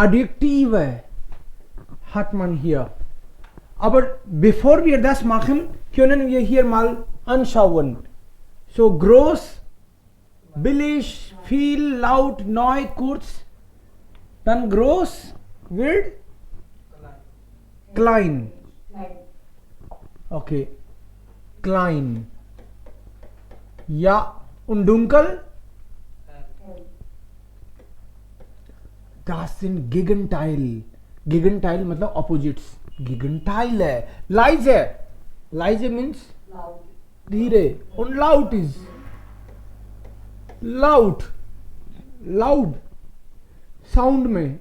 Adjektiv hat man hier. Aber bevor wir das machen, können wir hier mal anschauen. So groß, billig, viel, laut, neu, kurz. Dann groß wird klein. Okay. Klein. Ja. Und dunkel? Das sind Gegenteil. Gegenteil मतलब opposites. Gegenteil है. Leise. Leise means धीरे. Und laut is laut. Loud. Sound में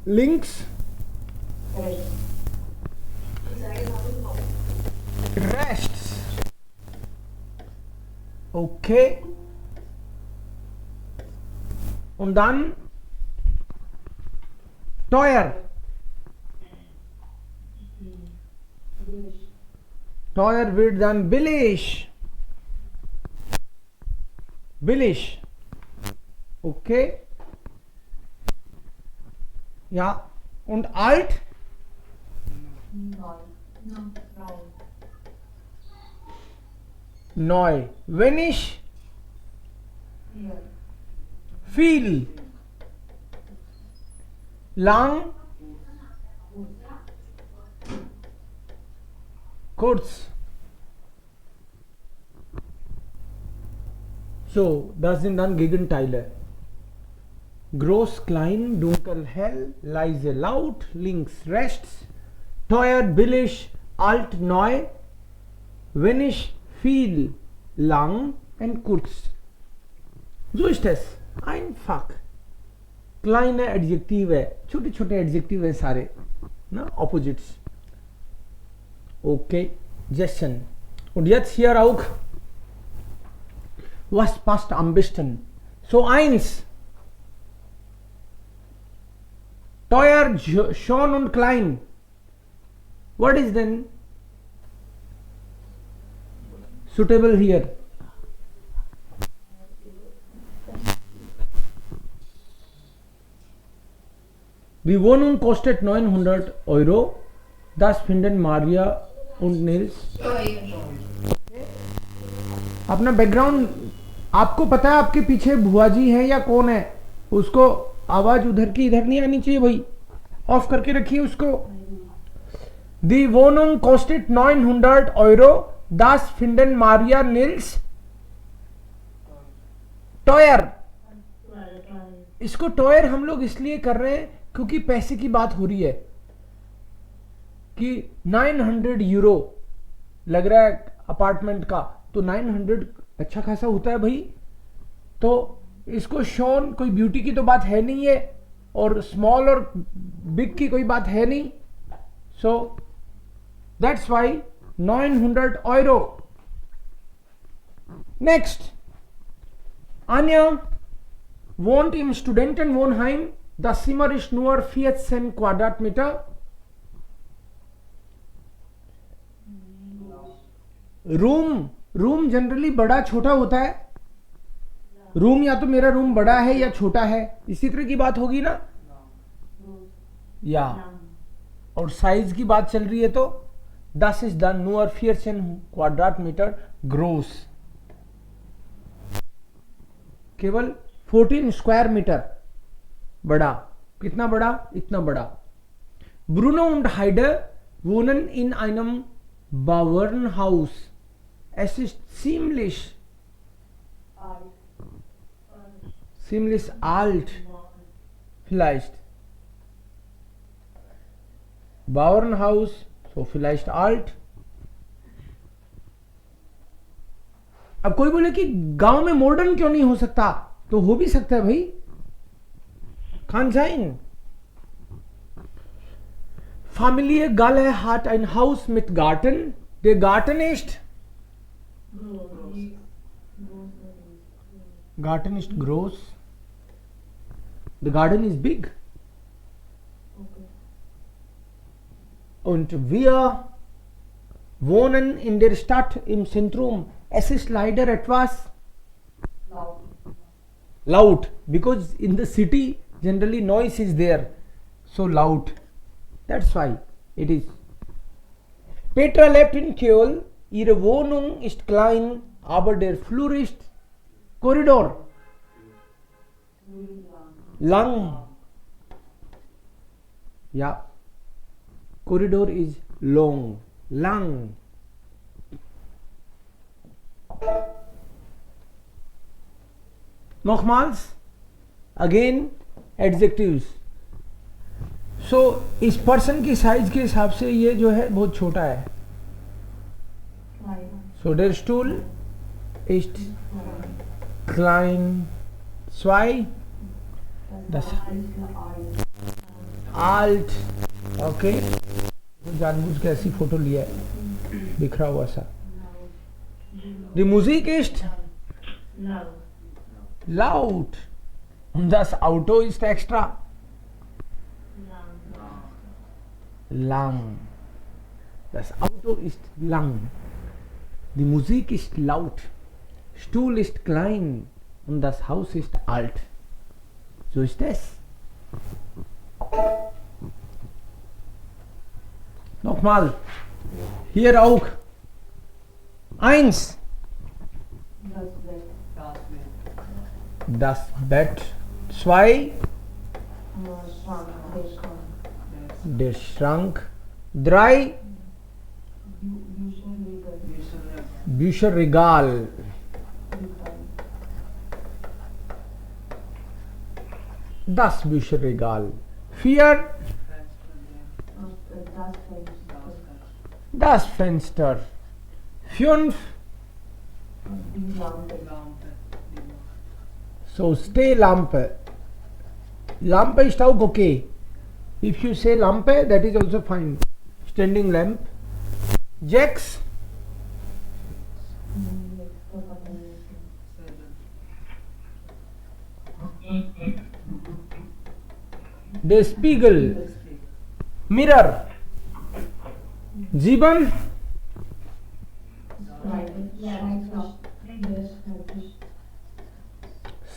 links rechts. Okay. Und dann teuer. Teuer wird dann billig. Billig. Okay. Ja. Und alt? Neu. Wenig? Viel. Lang? Kurz. So, das sind dann Gegenteile. Groß, klein, dunkel, hell, leise, laut, links, rechts, teuer, billig, alt, neu, wenig, viel, lang und kurz. So ist es. Einfach. Kleine Adjektive, छोटे छोटे Adjektive हैं सारे, ना Opposites. Okay, Jason. Und jetzt hier auch. Was passt am besten? So 1. Teuer, schon und klein. What is then suitable here? Die Wohnung kostet 900 Euro. Das finden Maria und Nils. अपना background आपको पता है आपके पीछे भुआ जी हैं या कौन है? उसको आवाज उधर की इधर नहीं आनी चाहिए भाई. ऑफ करके रखिए उसको. Die Wohnung kostet 900 Euro. Das finden Maria Nils teuer. इसको टॉयर हम लोग इसलिए कर रहे हैं क्योंकि पैसे की बात हो रही है कि 900 यूरो लग रहा है अपार्टमेंट का, तो 900 अच्छा खासा होता है भाई. तो इसको शॉन कोई ब्यूटी की तो बात है नहीं है और स्मॉल और बिग की कोई बात है नहीं. So that's why 900 euro. Next, Anja wohnt im Studentenwohnheim. Das Zimmer ist nur 14 Quadratmeter. Room generally बड़ा छोटा होता है. रूम या तो मेरा रूम बड़ा है या छोटा है, इसी तरह की बात होगी ना. या और साइज की बात चल रही है तो das ist dann nur 14 Quadratmeter groß. केवल 14 स्क्वायर मीटर बड़ा. कितना बड़ा? इतना बड़ा. Bruno und Heide wohnen in einem Bauernhaus. Es ist ziemlich alt. Vielleicht. Bauernhaus, so vielleicht alt. अब कोई बोले कि गांव में मॉडर्न क्यों नहीं हो सकता, तो हो भी सकता है भाई. Kann sein. Familie Galle hat ein Haus mit Garten. Der Garten ist groß. The garden is big. Und wir wohnen in der Stadt im Zentrum. Es ist leider etwas laut, because in the city Generally noise is there, so loud. That's why it is. Petra lebt in Köln. Ihre Wohnung ist klein, aber der Flur ist Korridor. Lang. Ja. Corridor is long. Lang. Nochmals. Again adjectives. So इस person की size के हिसाब से ये जो है बहुत छोटा है. So der Stuhl ist klein. Zwei. Das alt. Okay. जानबूझ के ऐसी फोटो लिया है बिखरा हुआ सा. Die Musik ist laut. Und das Auto ist extra lang. Das Auto ist lang. Die Musik ist laut. Stuhl ist klein und das Haus ist alt. So ist es. Nochmal. Hier auch. 1. Das Bett. 2. Der Schrank. 3. Bücherregal. Das Bücherregal. 4. Das Fenster. 5. So Stehlampe. Lampe ist auch okay. If you say Lampe, that is also fine. Standing lamp. Jacks. Der Spiegel. Mirror. 7.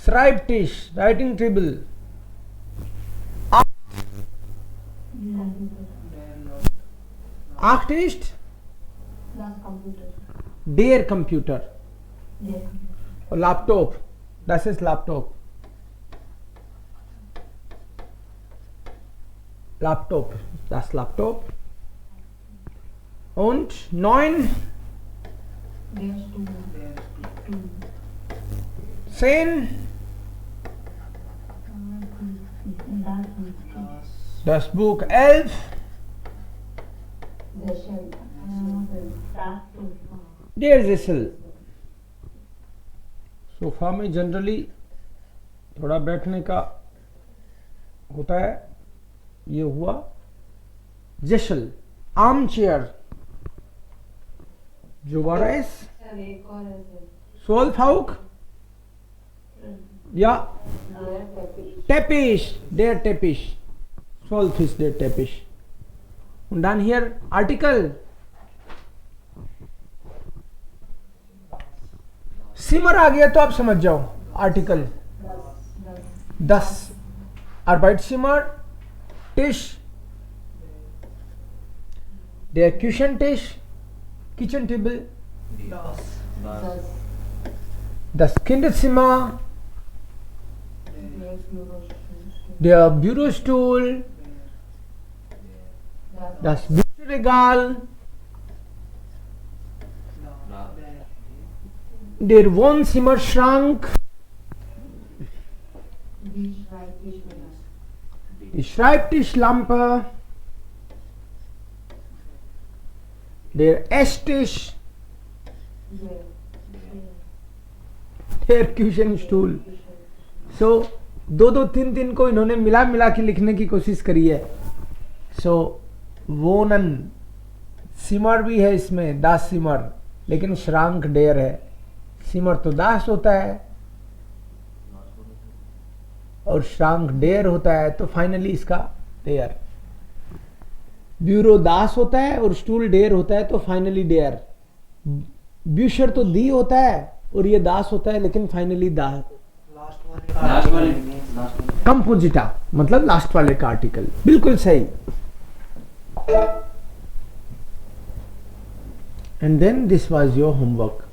Schreibtisch, writing table. 8 ist der Computer. Laptop. Das ist Laptop. Laptop. Das Laptop. Und 9. 10. Das Buch 11. Der Sessel. Sofa में generally थोड़ा बैठने का होता है. ये हुआ जेशल. Arm chair. जो वारेस सोल्फाउक या Teppich, der Teppich. Solf ist der Teppich. Und dann hier Artikel. सिमर आ गया तो आप समझ जाओ. Article 10. Arbeitszimmer. Tisch. Der Küchentisch. Kitchen table. Das Kinderzimmer. Der Bürostuhl. Das Bücherregal. Der Wohnzimmerschrank. Die Schreibtischlampe. Der Esstisch. Der Küchenstuhl. So दो 3 को इन्होंने मिला मिला के लिखने की कोशिश करी है. सो वोनन. सिमर भी है इसमें. दास सिमर. लेकिन श्रांक डेयर है. सिमर तो दास होता है और श्रांक डेयर होता है, तो फाइनली इसका डेयर. ब्यूरो दास होता है और स्टूल डेयर होता है, तो फाइनली डेयर. ब्यूशर तो दी होता है और ये दास होता है, लेकिन फाइनली दास. कंपोजिटा मतलब लास्ट वाले का आर्टिकल, बिल्कुल सही। And then this was your homework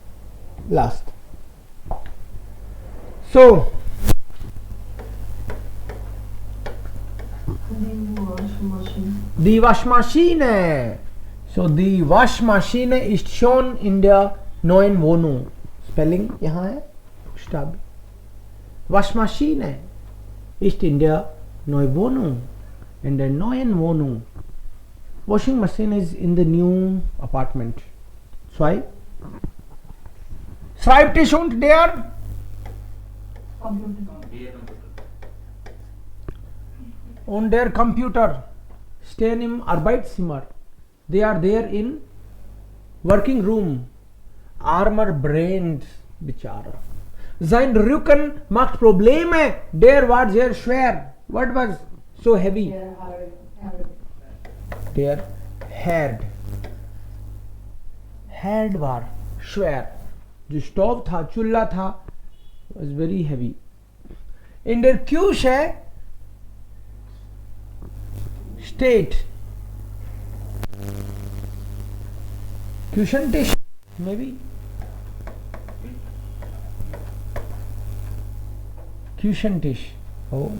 last. So die Waschmaschine. So die Waschmaschine ist schon in der neuen Wohnung. Spelling यहाँ है Buchstabe. Waschmaschine ist in der neuen Wohnung. In der neuen Wohnung. Washing machine is in the new apartment. Zwei. Schreibtisch und der und der Computer stehen im Arbeitszimmer. They are there in working room. Armer brained, Bichara. Sein Rücken macht Probleme. Der war sehr schwer. What was so heavy? Der Herd. Herd war schwer. जो stove था, चूल्हा था, was very heavy. In der Küche steht Küchentisch, maybe Küchentisch. Oh,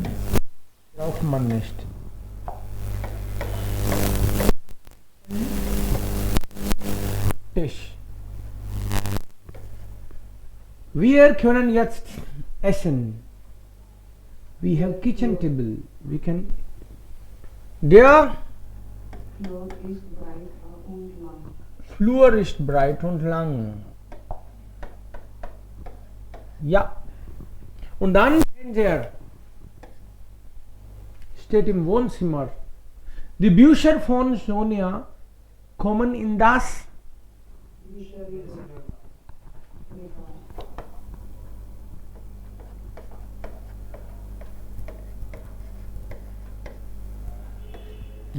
braucht man nicht. Tisch. Wir können jetzt essen. We have kitchen table. We can. Der Flur ist breit und lang. Ja. Und dann Fernseher steht im Wohnzimmer. Die Bücher von Sonja kommen in das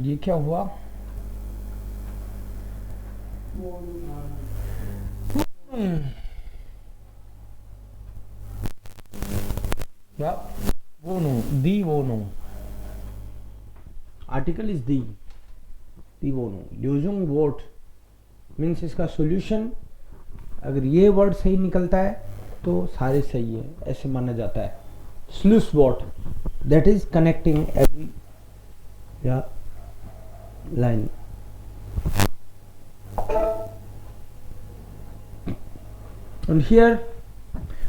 ये क्या हुआ? क्या? Wohnung, die Wohnung. Article is die Wohnung. Lösungswort means इसका solution, अगर ये word सही निकलता है तो सारे सही है, ऐसे माना जाता है। Sluice word that is connecting every या line. Und hier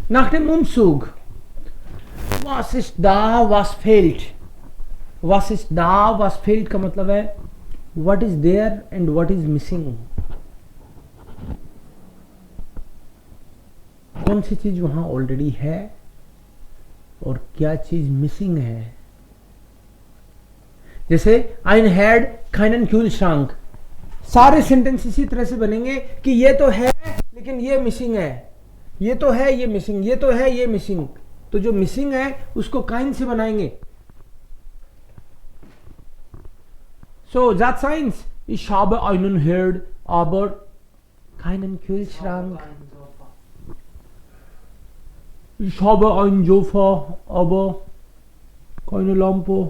nach dem Umzug, was ist da, was fehlt? Was ist da, was fehlt का मतलब है what is there and what is missing. कौन सी चीज वहां ऑलरेडी है और क्या चीज मिसिंग है। जैसे ein had keinen Kühlschrank, सारे सेंटेंस इसी तरह से बनेंगे कि ये तो है लेकिन ये मिसिंग है, ये तो है ये मिसिंग, ये तो है ये मिसिंग। तो जो मिसिंग है उसको काइन से बनाएंगे। So Satz 1, ich habe einen Herd, aber keinen Kühlschrank. Ich habe ein Sofa, aber keine Lampe.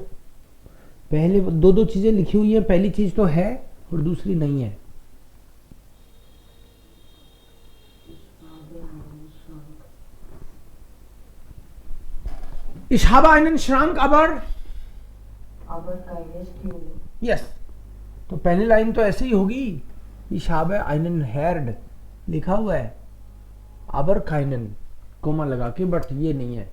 पहले दो दो चीजें लिखी हुई है, पहली चीज तो है और दूसरी नहीं है। Ich habe einen Schrank, aber keine Stühle. Yes. तो पहली लाइन तो ऐसे ही होगी, Ich habe einen Herd लिखा हुआ है, aber keinen कोमा लगा के, बट ये नहीं है।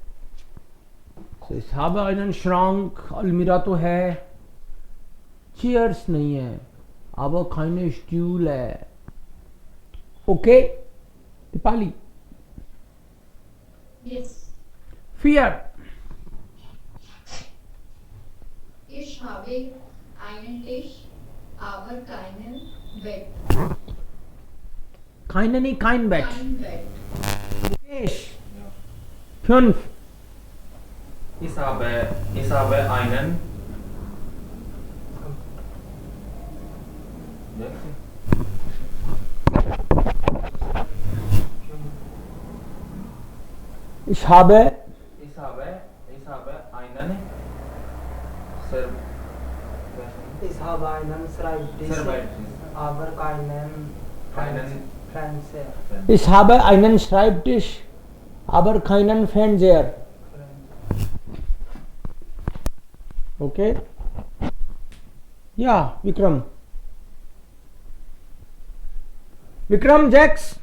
So, ich habe einen Schrank, अलमीरा तो है, चेयर्स नहीं है, aber keine Stühle. Okay? Deepali? Yes. 4. Ich habe einen Tisch, aber keinen Bett. Keine नहीं, kein Bett. Kein Bett. Mukesh. 5. Ich habe einen Ich habe Ich habe einen einen Ser Ich habe einen Schreibtisch, Schreibtisch. aber keinen Keinen Fernseher. Ich habe einen Schreibtisch, aber keinen Fernseher. Okay? Ja, Vikram. Vikram Jax.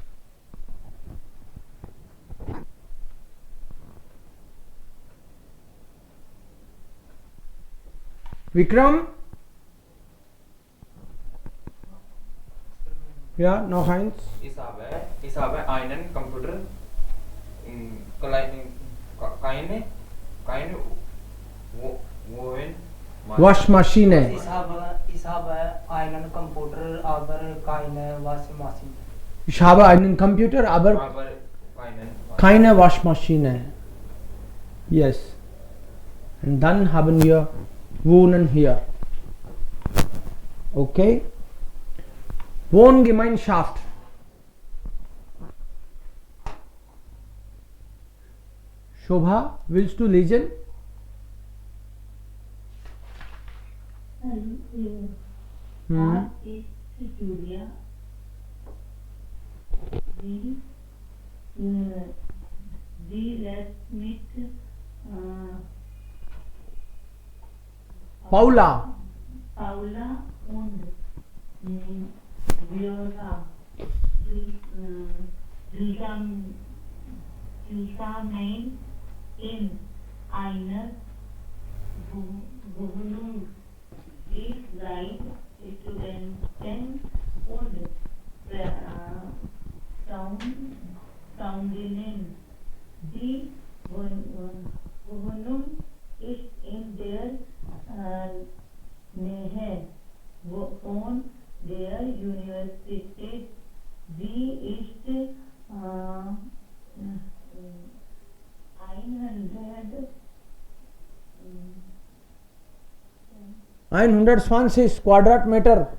Vikram? Ja, noch eins. Ich habe einen Computer, keine Waschmaschine. Ich habe einen Computer, aber keine Waschmaschine. Ich habe einen Computer, aber keine Waschmaschine. Yes. Und dann haben wir Wohnen hier. Okay? Wohngemeinschaft. Shobha, willst du lesen? Art is Julia. The left mit Paula. Paula und Viola. Zusammen in einer Wohnung. Die drei Studenten und Freundinnen. Die Wohnung ist in der Nähe von der Universität. Sie ist 120 Quadratmeter.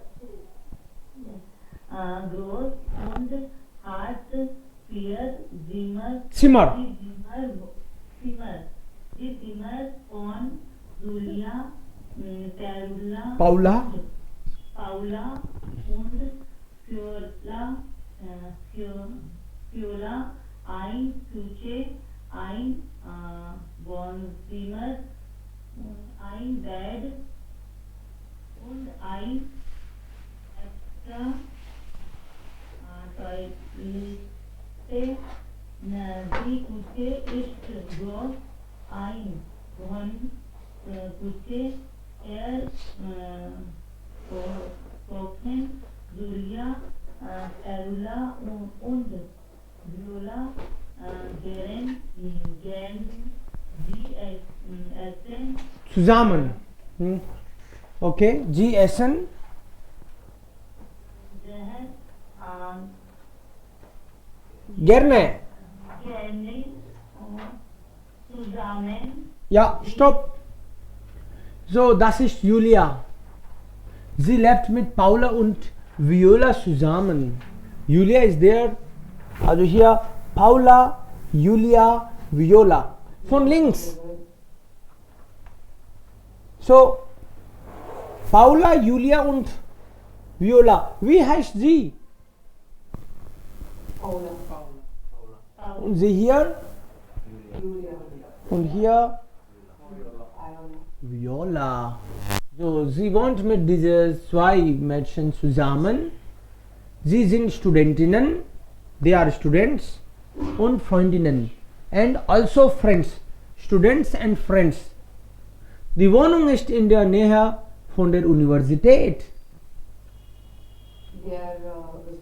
Groß und hat 4 Zimmer. Die Zimmer von Julia, Paula. Paula und Fiola, ein Küche, ein Wohnzimmer, ein Bett und ein extra Toilette. Die Küche ist groß, ein Wohnküche, kochen Julia, Erula und Viola gern die essen. Zusammen. Okay, Sie essen. Gerne. Gerne zusammen. Ja, stopp. So, das ist Julia. Sie lebt mit Paula und Viola zusammen. Julia ist der, also hier Paula, Julia, Viola. Von links. So, Paula, Julia und Viola. Wie heißt sie? Paula. Und sie hier? Julia. Und hier? Viola. So, sie wohnt mit diesen zwei Mädchen zusammen. Sie sind Studentinnen, they are students, und Freundinnen. And also friends, students and friends. Die Wohnung ist in der Nähe von der Universität. Their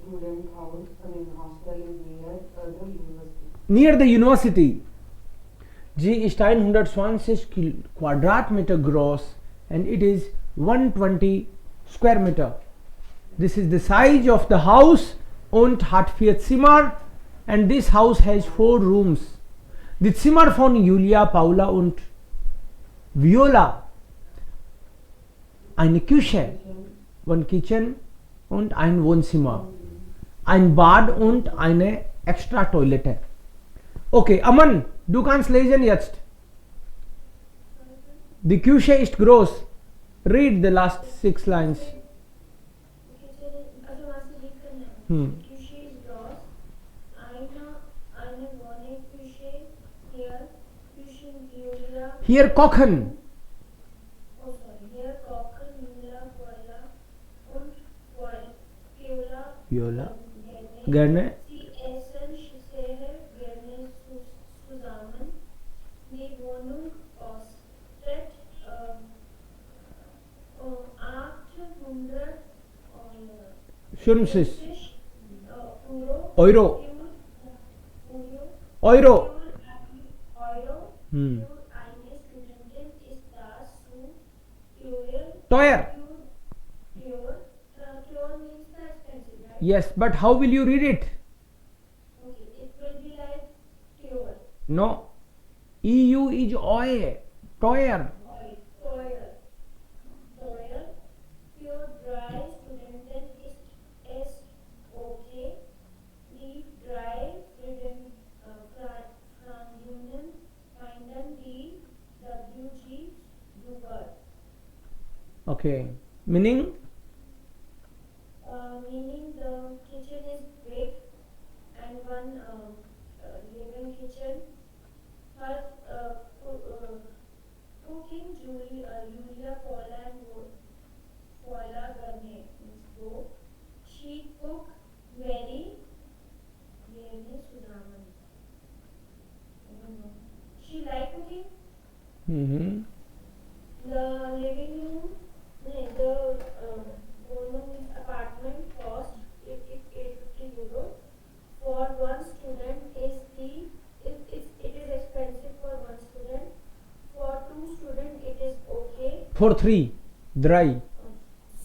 student house, hostel is near the university. Near the university. Sie ist 120 Quadratmeter groß and it is 120 square meter. This is the size of the house und hat 4 Zimmer and this house has 4 rooms. Die Zimmer von Julia, Paula und Viola. Eine Küche, one kitchen und ein Wohnzimmer. Ein Bad und eine extra Toilette. Okay, Aman, du kannst lesen jetzt. The Küche ist groß. Read the last 6 lines. Hmm. Küche ist groß. Eine Wohnküche hier. Küchenviola. Here kochen. Oh, sorry. Hier kochen Müller, Boiler und Viola. Viola. Gerne. Sie essen sehr gerne zusammen. Die Wohnung kostet 800 Schönses. Euro. Euro. Euro. Euro. Hmm. Für eine Studentin ist das zu teuer. Teuer. Teuer. Teuer means the expensive, right? Yes, but how will you read it? Okay, it will be like teuer. No. EU is oe. Teuer. Teuer. Teuer. Für drei Studenten ist es okay. Die drei Freundinnen finden die WG super. Okay. Meaning? Meaning the kitchen is big and one living kitchen. Her cooking Julia Paula and Paula Garne means go. She cook very Sudaman. I don't know. She like cooking. Mm-hmm. The living room, the woman's apartment cost it is 850 euro. For one student it is expensive for one student. For two students it is okay. For 3. Dry.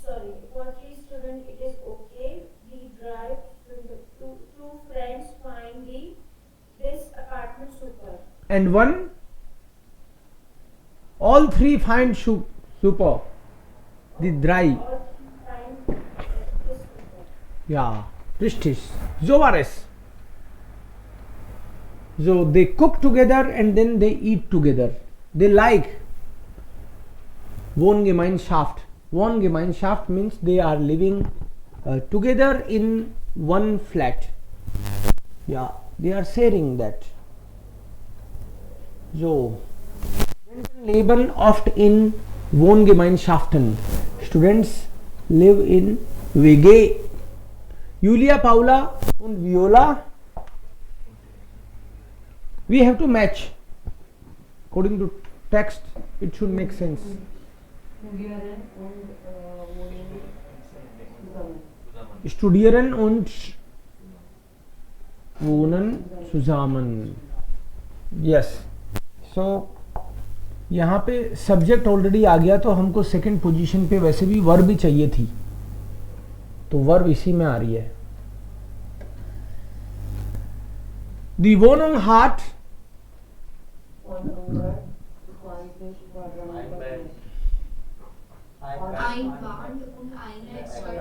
Sorry, for three students it is okay. We drive two friends find this apartment super. And 1? All 3 find super. The dry. All three find this super. Yeah. Richtig. So war es. So they cook together and then they eat together. They like Wohngemeinschaft. Wohngemeinschaft means they are living together in one flat. Yeah, they are sharing that. So, Studenten leben oft in Wohngemeinschaften. Students live in WG. Julia, Paula und Viola. We have to match. According to text, it should make sense. Studieren und wohnen zusammen. Studieren und wohnen zusammen. Yes. So यहाँ पे subject already आ गया तो हमको second position पे वैसे भी verb भी चाहिए थी, तो वर्ब इसी में आ रही है. Die Wohnung hat 120 Quadratmeter. Ein Bad und eine extra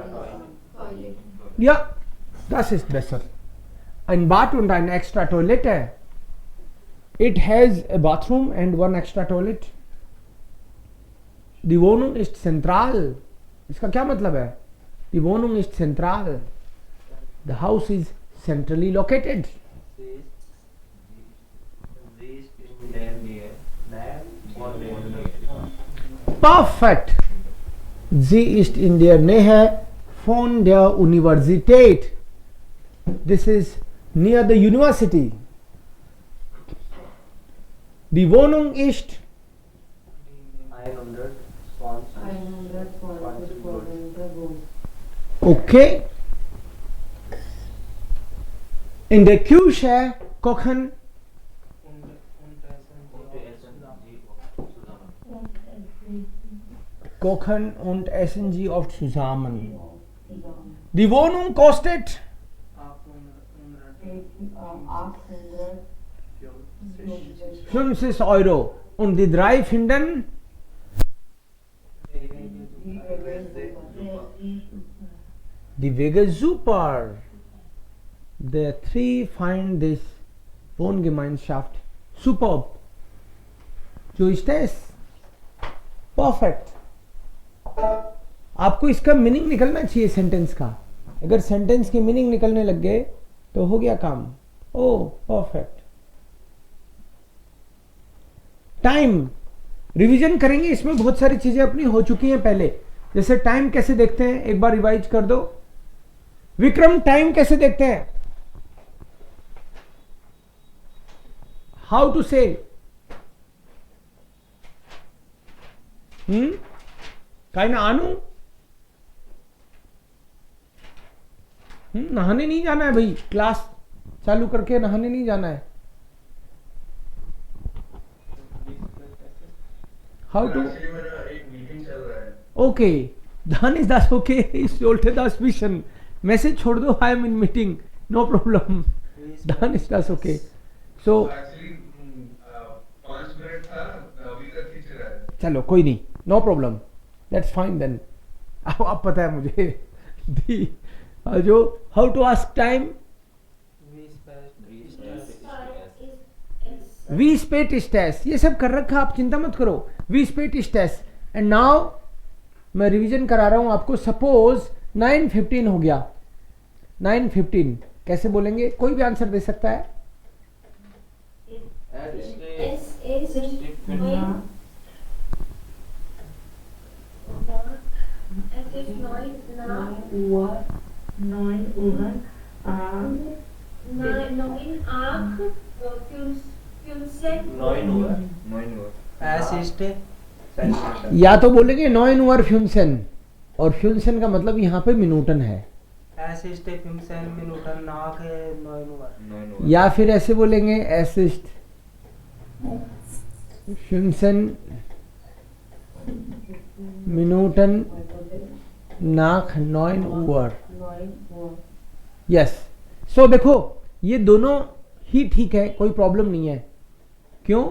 Toilette. Ja, das ist besser. Ein Bad und eine extra Toilette. It has a bathroom and one extra toilet. Die Wohnung ist zentral. इसका क्या मतलब है? Die Wohnung ist zentral. The house is centrally located. Perfect. Sie ist in der Nähe von der Universität. This is near the university. Die Wohnung ist 120 120 Quadratmeter groß. okay. In der Küche kochen und essen sie oft zusammen. Die Wohnung kostet 50 Euro und die 3 finden die Wege super. The 3 find this Wohngemeinschaft superb. So ist es. Perfect. आपको इसका meaning निकलना चाहिए sentence का। अगर sentence की meaning निकलने लग गए तो हो गया काम। ओ परफेक्ट। टाइम रिवीजन करेंगे, इसमें बहुत सारी चीजें अपनी हो चुकी हैं पहले। जैसे टाइम कैसे देखते हैं, एक बार रिवाइज कर दो। विक्रम टाइम कैसे देखते हैं? हाउ टू से? काय ना आनू? नहाने नहीं जाना है भाई, क्लास चालू करके नहाने नहीं जाना है। How to? एक मीटिंग चल रहा है। ओके, दानिश दास ओके, इस ओल्टे दास मिशन मैसेज छोड़ दो, I am in meeting, no problem. Danish Das okay. So actually 5 minute था, अभी तक खींच रहा है। चलो कोई नहीं, no problem, that's fine then. अब पता है मुझे दी जो हाउ टू आस्क टाइम, वी स्पेट स्टेस, ये सब कर रखा, आप चिंता मत करो। वी स्पेट स्टेस। एंड नाउ मैं रिवीजन करा रहा हूं आपको। सपोज 9:15 हो गया, 9:15 कैसे बोलेंगे? कोई भी आंसर दे सकता है। या तो बोलेंगे 9 ओवर फ्यूनसेन, और फ्यूनसेन का मतलब यहाँ पे मिनूटन है। या फिर ऐसे बोलेंगे एसिस्ट फ्यूनसेन मिनूटन नाक 9 ओवर। यस। सो देखो ये दोनों ही ठीक है, कोई प्रॉब्लम नहीं है। क्यों?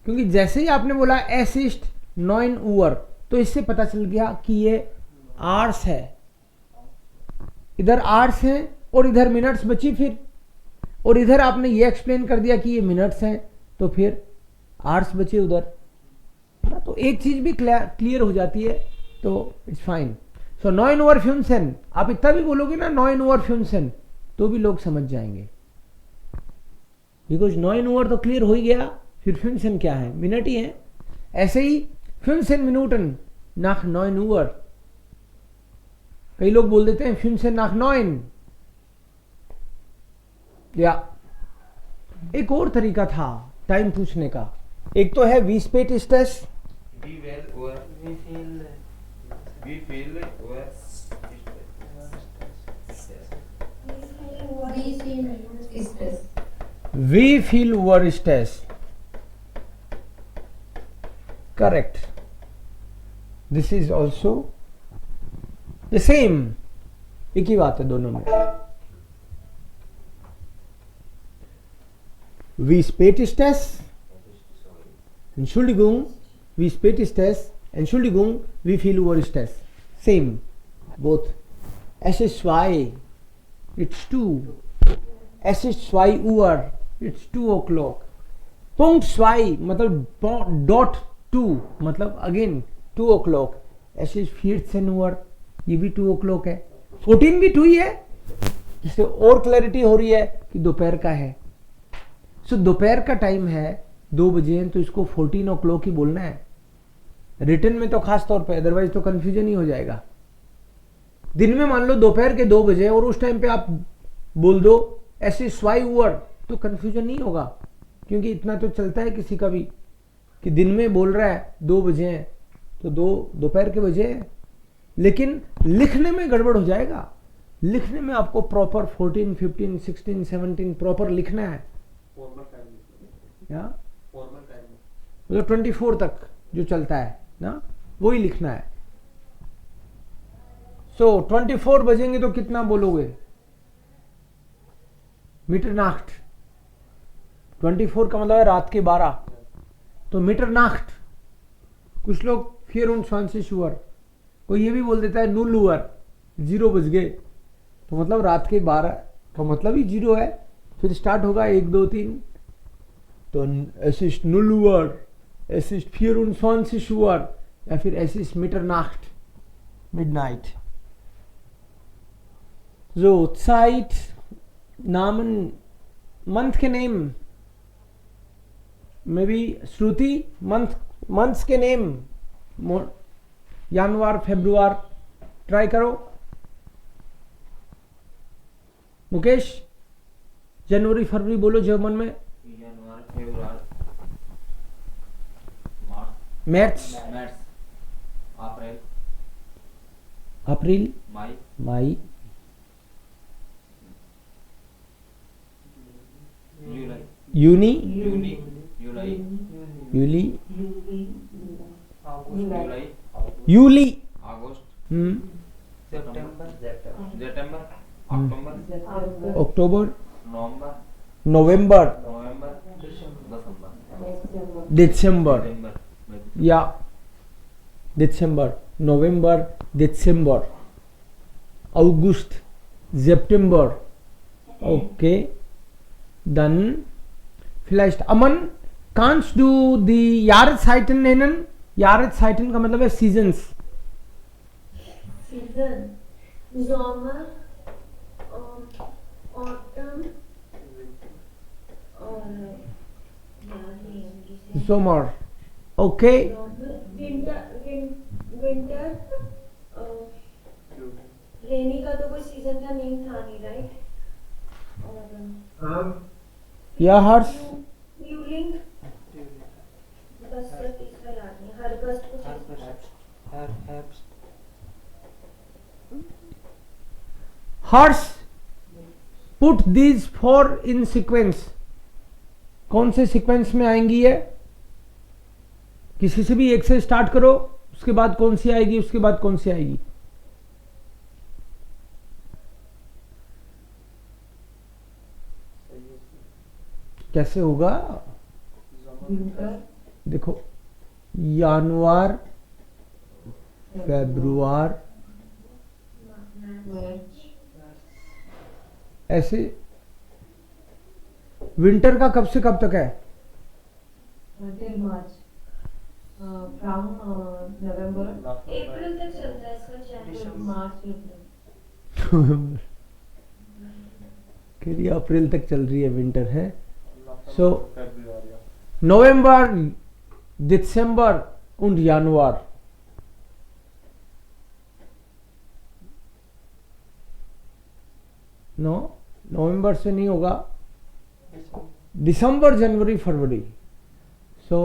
क्योंकि जैसे ही आपने बोला एसिस्ट 9 ओवर, तो इससे पता चल गया कि ये आवर्स है। इधर आवर्स हैं और इधर मिनट्स बची फिर, और इधर आपने ये एक्सप्लेन कर दिया कि ये मिनट्स हैं, तो फिर आवर्स बचे उधर, है ना? तो एक चीज भी क्लियर हो जाती है, तो इट्स फाइन। सो 9 ओवर फ्यूनसेन, आप इतना भी बोलोगे ना 9 ओवर फ्यूनसेन, तो भी लोग समझ जाएंगे, बिकॉज 9 ओवर तो क्लियर हो ही गया। फिर फ्यूनसेन क्या है? मिनट ही है। ऐसे ही फ्यूनसेन मिनूटन नाक 9 ओवर। कई लोग बोल देते हैं फ्यूनसेन नाक 9। या एक और तरीका था टाइम पूछने का। एक तो है वी स्पेट स्टेस, वी फील ओवर स्ट्रेस। Correct, this is also the same, एक ही बात है दोनों में। वी स्पेट स्ट्रेस, Entschuldigung, wie spät ist es? Entschuldigung, wie viel Uhr ist es? Same, both. Es ist 2, it's 2. Es ist 2 Uhr, it's 2 o'clock. Punkt 2 मतलब dot 2 मतलब again 2 o'clock. Es ist 14 Uhr, ये भी 2 o'clock है। 14 भी 2 ही है, जिससे और क्लैरिटी हो रही है कि दोपहर का है। सो दोपहर का टाइम है 2 बजे, तो इसको 14 o'clock ही बोलना है रिटन में, तो खास तौर पे, अदरवाइज तो कंफ्यूजन ही हो जाएगा। दिन में मान लो दोपहर के 2 बजे और उस टाइम पे आप बोल दो ऐसे 2 Uhr, तो कंफ्यूजन नहीं होगा, क्योंकि इतना तो चलता है किसी का भी कि दिन में बोल रहा है 2 बजे हैं, तो 2 दोपहर के बजे हैं। लेकिन लिखने में गड़बड़ हो जाएगा। लिखने में आपको प्रॉपर 14, 15, 16, 17 प्रॉपर लिखना है। मतलब 24 तक जो चलता है ना, वही लिखना है। सो 24 बजेंगे तो कितना बोलोगे? मिटरनाख्ट। 24 का मतलब है रात के 12, तो मिटरनाख्ट। कुछ लोग 24 Uhr, कोई ये भी बोल देता है 0 Uhr, 0 बज गए, तो मतलब रात के 12 का मतलब ही 0 है। फिर स्टार्ट होगा 1, 2, 3, तो es ist 0 Uhr, es ist 24 Uhr, या फिर es ist Mitternacht, Midnight. So, Zeit, Namen, month के name, may be Shruti, months के नेम, जनवरी फरवरी, ट्राई करो. मुकेश, जनवरी फरवरी बोलो जर्मन में. जनवरी फरवरी मार्च मार्च, अप्रैल अप्रैल, मई यूनी, जुलाई यूली, अगस्त यूली, अगस्त सितंबर सितंबर अक्टूबर अक्टूबर, नवंबर नवंबर, दिसंबर दिसंबर, या दिसंबर, नवंबर, दिसंबर, अगस्त, सितंबर. Okay, dann vielleicht Aman, kannst du die Jahreszeiten nennen? Jahreszeiten का मतलब है seasons. Season, Sommer, Autumn और यार ये इंग्लिश है. Sommer. Okay. विंटर, रेनी का तो कोई सीजन का नेम था नहीं, राइट? और या हर्ष. यूलिंग, बस सिर्फ इसका याद नहीं. हरगस्ट कुछ हर्ष. Put these four in sequence. कौन से सीक्वेंस में आएंगी ये? किसी से भी एक से स्टार्ट करो, उसके बाद कौन सी आएगी, उसके बाद कौन सी आएगी. कैसे होगा? देखो, जनवरी, फरवरी, ऐसे. विंटर का कब से कब तक है? Until March. From November, अप्रैल तक चलता है इसका. जनवरी, March, April. कह रही अप्रैल तक चल रही है, विंटर है. सो नवंबर, दिसंबर और जनवरी. नो, नवंबर से नहीं होगा. दिसंबर, जनवरी, फरवरी. सो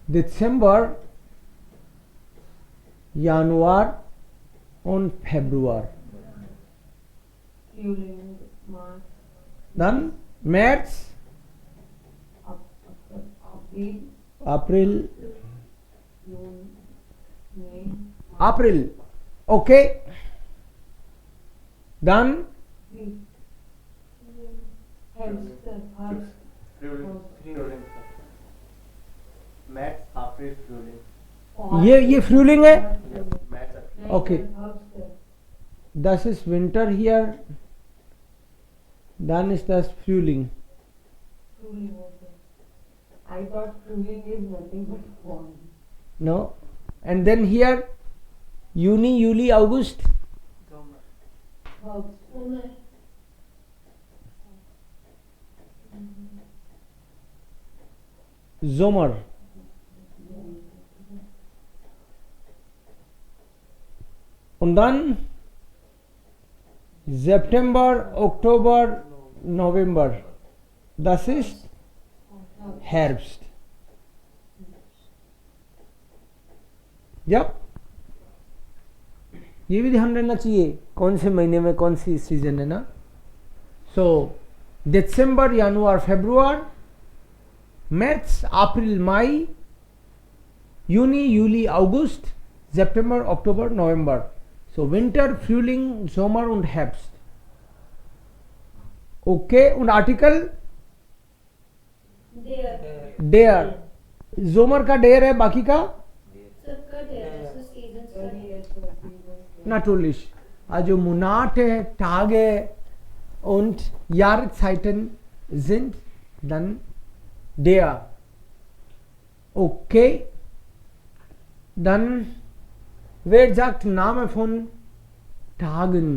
दिसंबर, जनवरी और फरवरी. July, March, Then March, April, April, June, May, April. Okay. Then Hamster, मैथ्स अप्रैल फ्यूलिंग ये फ्यूलिंग है. मैथ्स Okay. Das ist winter here. Then is das Frühling. Frühling, okay. I thought Frühling is nothing but fall. No. And then here, Juni, Juli, August. Herbs, Summer, Sommer. Und dann September, Oktober, November. Das ist Herbst. जब ये भी ध्यान रहना चाहिए कौन से महीने में कौन सी सीजन है ना. सो दिसंबर, जनवरी, फरवरी, मार्च, अप्रैल, मई, जून, जूली, अगस्त, सितंबर, अक्टूबर, नवंबर. So Winter, Frühling, Sommer und Herbst. Okay, und Artikel? there, Der. Sommer का der है, बाकी का? सबका there है, so seasons का very there. yes, Natürlich. Also Monate, Tage und Jahreszeiten sind dann der. Okay. Dann, wer sagt Name von Tagen?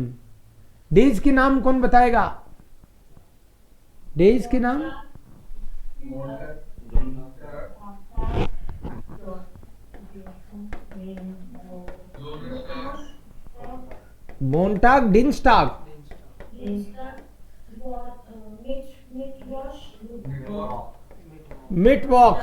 Days के नाम कौन बताएगा? डेज के नाम? Montag, Dienstag, Mittwoch,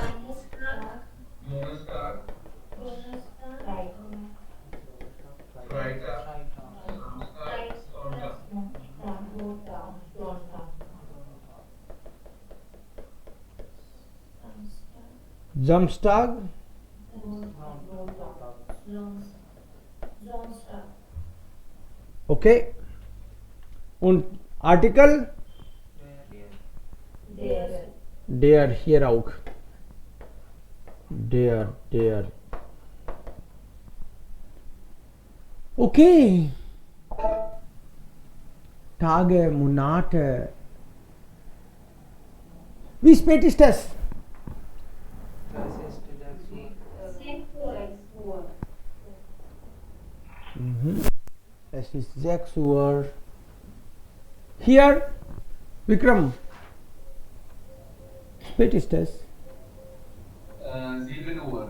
Samstag, okay. Und Artikel? Der, hier auch. Der. Okay. Tage, Monate. Wie spät ist es? Es ist 6 Uhr. Hier, Vikram. Spät ist es? 7 Uhr.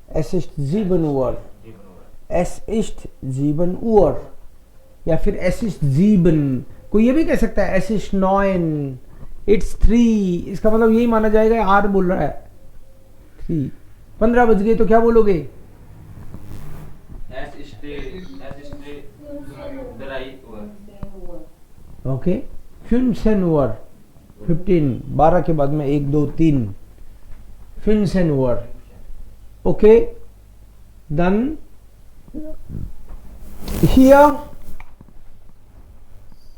Es ist 7 Uhr. Es ist 7 Uhr. या फिर es ist 7. कोई ये भी कह सकता है es ist 9. It's 3. इसका मतलब यही माना जाएगा आर बोल रहा है 3. 15 बज गए तो क्या बोलोगे? Es ist 3 Uhr. Okay 15 Uhr. 15 12 के बाद में 1 2 3 15 Uhr. Okay then here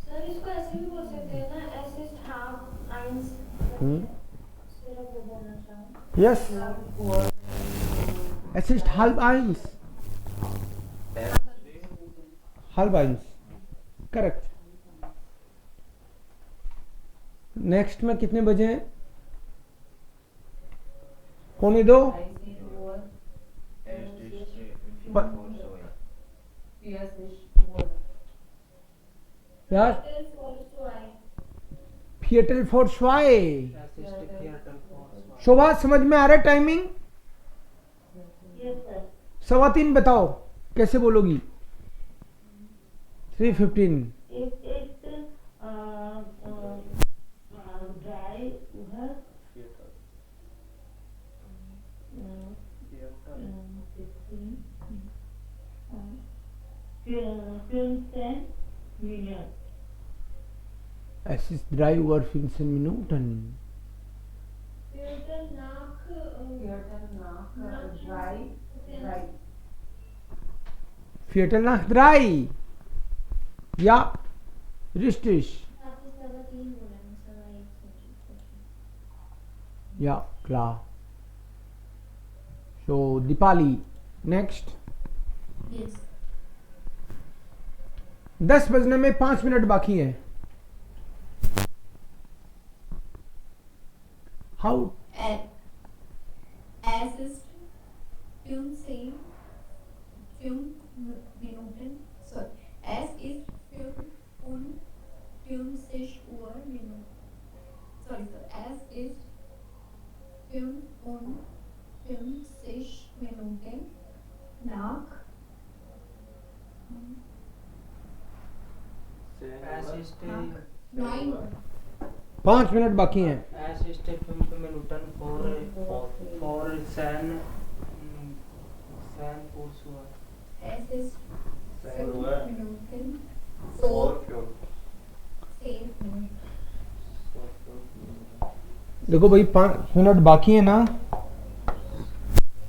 sir इसको ऐसे भी बोल सकते हैं ना, ऐसे हाफ आइंस सिर्फ वो बोलना चाहूँ। yes es ist halb eins. halb eins correct. Next में कितने बजे हैं? 1:45. यार Viertel vor 2. शोभा समझ में आ रहा है टाइमिंग? 3:15 बताओ कैसे बोलोगी? 3:15. Es ist 3 Uhr 15 Minuten. Viertel nach 3. Ja, richtig. Ja, klar. So, Dipali, next. Yes. 10 बजने में 5 मिनट बाकी हैं. How? Es ist 15 Minuten. Sorry. Es ist 55 Uhr Minuten. Sorry, sir. Es ist 55 Minuten nach Es ist 9 Uhr. 5 minute बाकी हैं. Es ist 5 Minuten vor 10 vor Uhr. Es ist 5 Minuten Vor vor 10 Minuten. देखो भाई 5 minute बाकी है ना,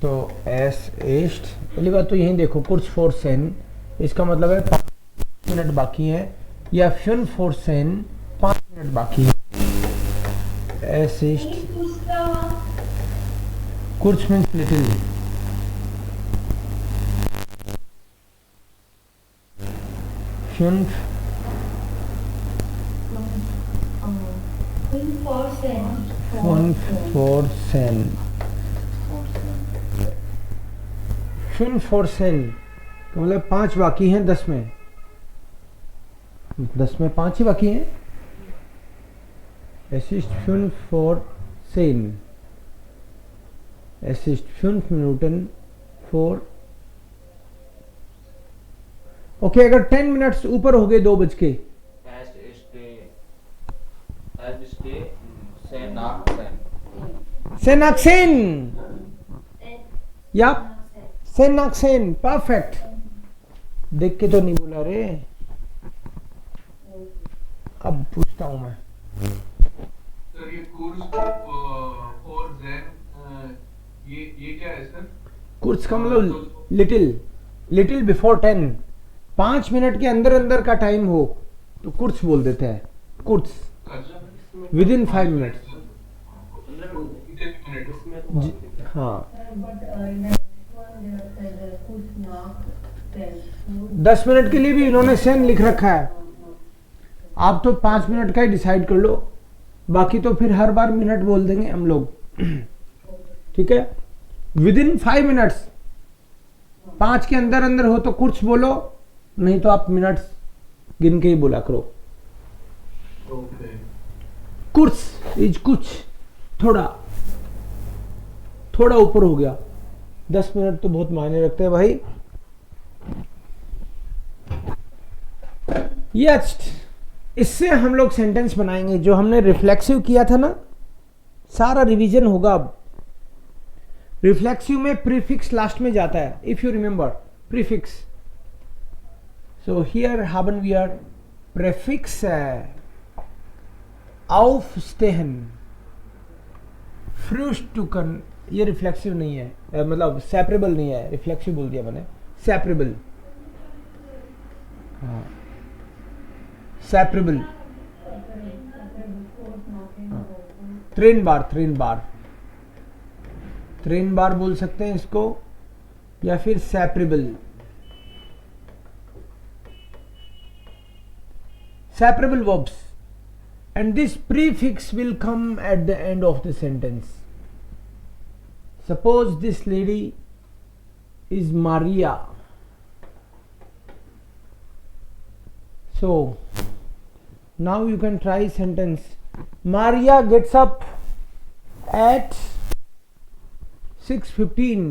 तो S एस्ट पहली बात तो यहीं देखो कुर्स फोर सेन, इसका मतलब है 5 मिनट बाकी है, या फिर फोर सेन 5 मिनट बाकी है. एस एस्ट कुर्स मीन्स लिटिल. fünf 5 vor 10. 5 4 तो मतलब 5 बाकी हैं 10 में। 10 में 5 ही बाकी हैं। Es ist 5 vor 10. Es ist 5 Minuten vor। Okay, अगर 10 मिनट्स ऊपर हो गए 2 बज के, सेनाक्सेन या सेनाक्सेन, परफेक्ट। देख के तो नहीं बोला रे। अब पूछता हूं मैं। सर ये कोर्स और ज़ेन ये क्या है सर? कुर्स का मतलब लिटिल बिफोर 10, 5 मिनट के अंदर अंदर का टाइम हो तो कुर्स बोल देते हैं। कुर्स विद इन 5 मिनट्स। हाँ, but 10 मिनट के लिए भी इन्होंने सेन लिख रखा है। आप तो 5 मिनट का ही डिसाइड कर लो, बाकी तो फिर हर बार मिनट बोल देंगे हम लोग। ठीक है, विद इन 5 मिनट्स, 5 के अंदर अंदर हो तो कुछ बोलो, नहीं तो आप मिनट्स गिन के ही बोला करो। कुछ इज कुछ, थोड़ा ऊपर हो गया। 10 मिनट तो बहुत मायने रखते हैं भाई। यस, इससे हम लोग सेंटेंस बनाएंगे। जो हमने रिफ्लेक्सिव किया था ना, सारा रिवीजन होगा अब। रिफ्लेक्सिव में प्रीफिक्स लास्ट में जाता है, if you remember prefix. So here haben wir prefix aufstehen, frühstücken। ये रिफ्लेक्सिव नहीं है, मतलब सेपरेबल नहीं है, रिफ्लेक्सिव बोल दिया मैंने, सेपरेबल। हाँ, सेपरेबल। ट्रेन बार बोल सकते हैं इसको, या फिर separable. Separable verbs, and this prefix will come at the end of the sentence. Suppose this lady is Maria. So now you can try sentence. Maria gets up at 6:15.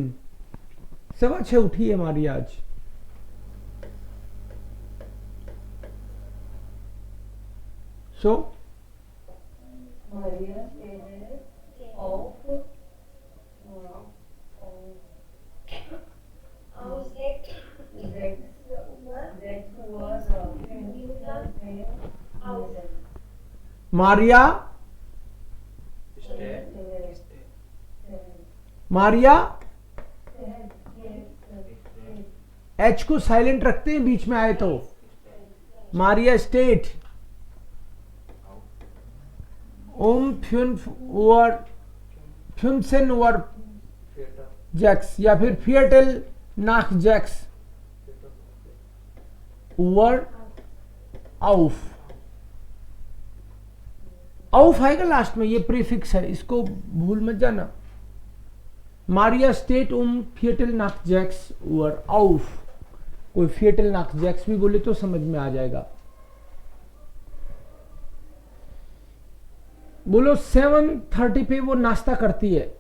6:15 उठी है मारिया आज। So Maria is off. Maria H को silent रखते हैं बीच में आए तो। मारिया स्टेट um 15 Uhr जैक्स, या फिर Viertel nach जैक्स, Uhr auf। auf आएगा लास्ट में, ये प्रीफिक्स है, इसको भूल मत जाना। मारिया स्टेट Viertel nach जैक्स Uhr auf। कोई Viertel nach जैक्स भी बोले तो समझ में आ जाएगा। बोलो 7:30 पे वो नाश्ता करती है।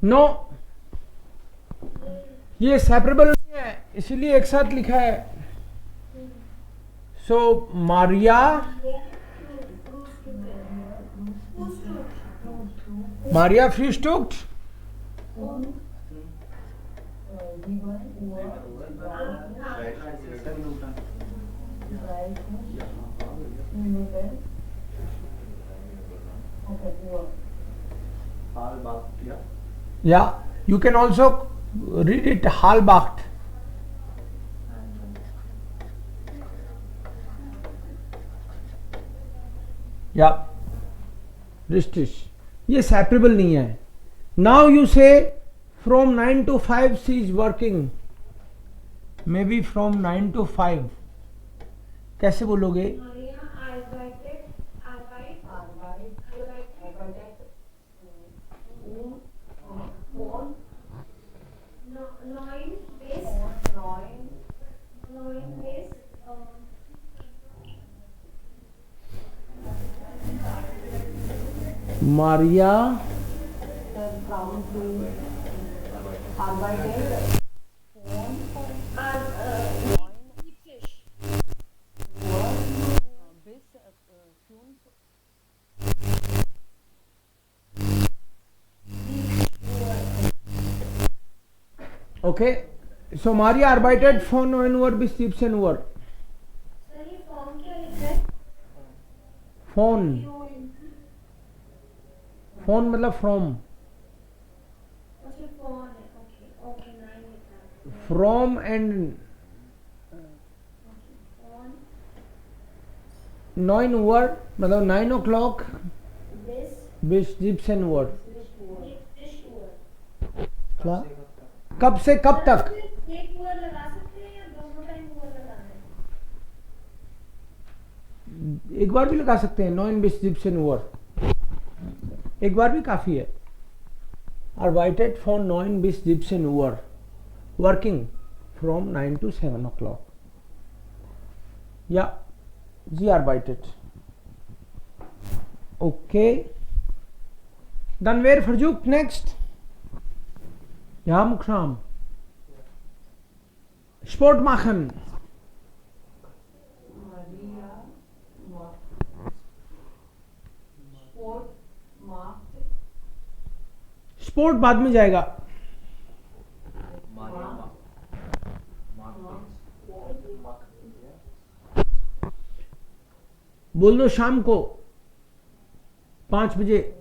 नो, ये सेपरेबल नहीं है, इसीलिए एक साथ लिखा है। सो Maria फ्रühstückt Yeah, you can also read it halbacht. या रिस्टिश, ये सेपरेबल नहीं है. नाउ यू से from 9 to 5 she is working, may be from 9 to 5. कैसे बोलोगे? Maria arbeitet, neun bis Maria Okay, so Maria arbeitet von 9 Uhr bis 17 Uhr. Sir ये form क्या लिखा है? Phone, phone मतलब from, अच्छा फोन है. ओके 9 लिखा है. from and फोन 9 Uhr मतलब 9 o'clock bis bis 17 Uhr. British Uhr. क्या? कब से कब तक? एक Uhr लगा सकते हैं या दोनों टाइम Uhr लगाना है? एक बार भी लगा सकते हैं. 9 bis 17 Uhr, एक बार भी काफी है. Arbeitet von 9 bis 17 Uhr, working from 9 to 7 o'clock. Ja, sie arbeitet. Okay, dann wer versucht next? Ja, Mukram. Sport machen. Sport बाद में जाएगा. बोल दो शाम को 5 बजे.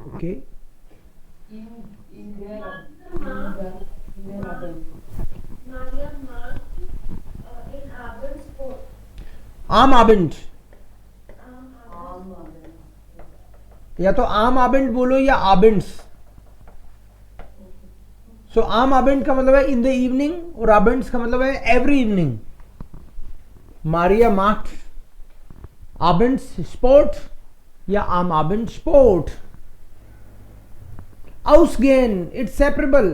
Okay, Maria macht in Abendsport. आम आबिंड, Abend. या तो आम आबिंड बोलो या आबिंड्स. सो आम आबिंड का मतलब है इन द इवनिंग और आबिंड्स का मतलब है एवरी इवनिंग. मारिया मार्ट आबिंड्स स्पोर्ट या आम आबिंड स्पोर्ट. Ausgehen, it's separable.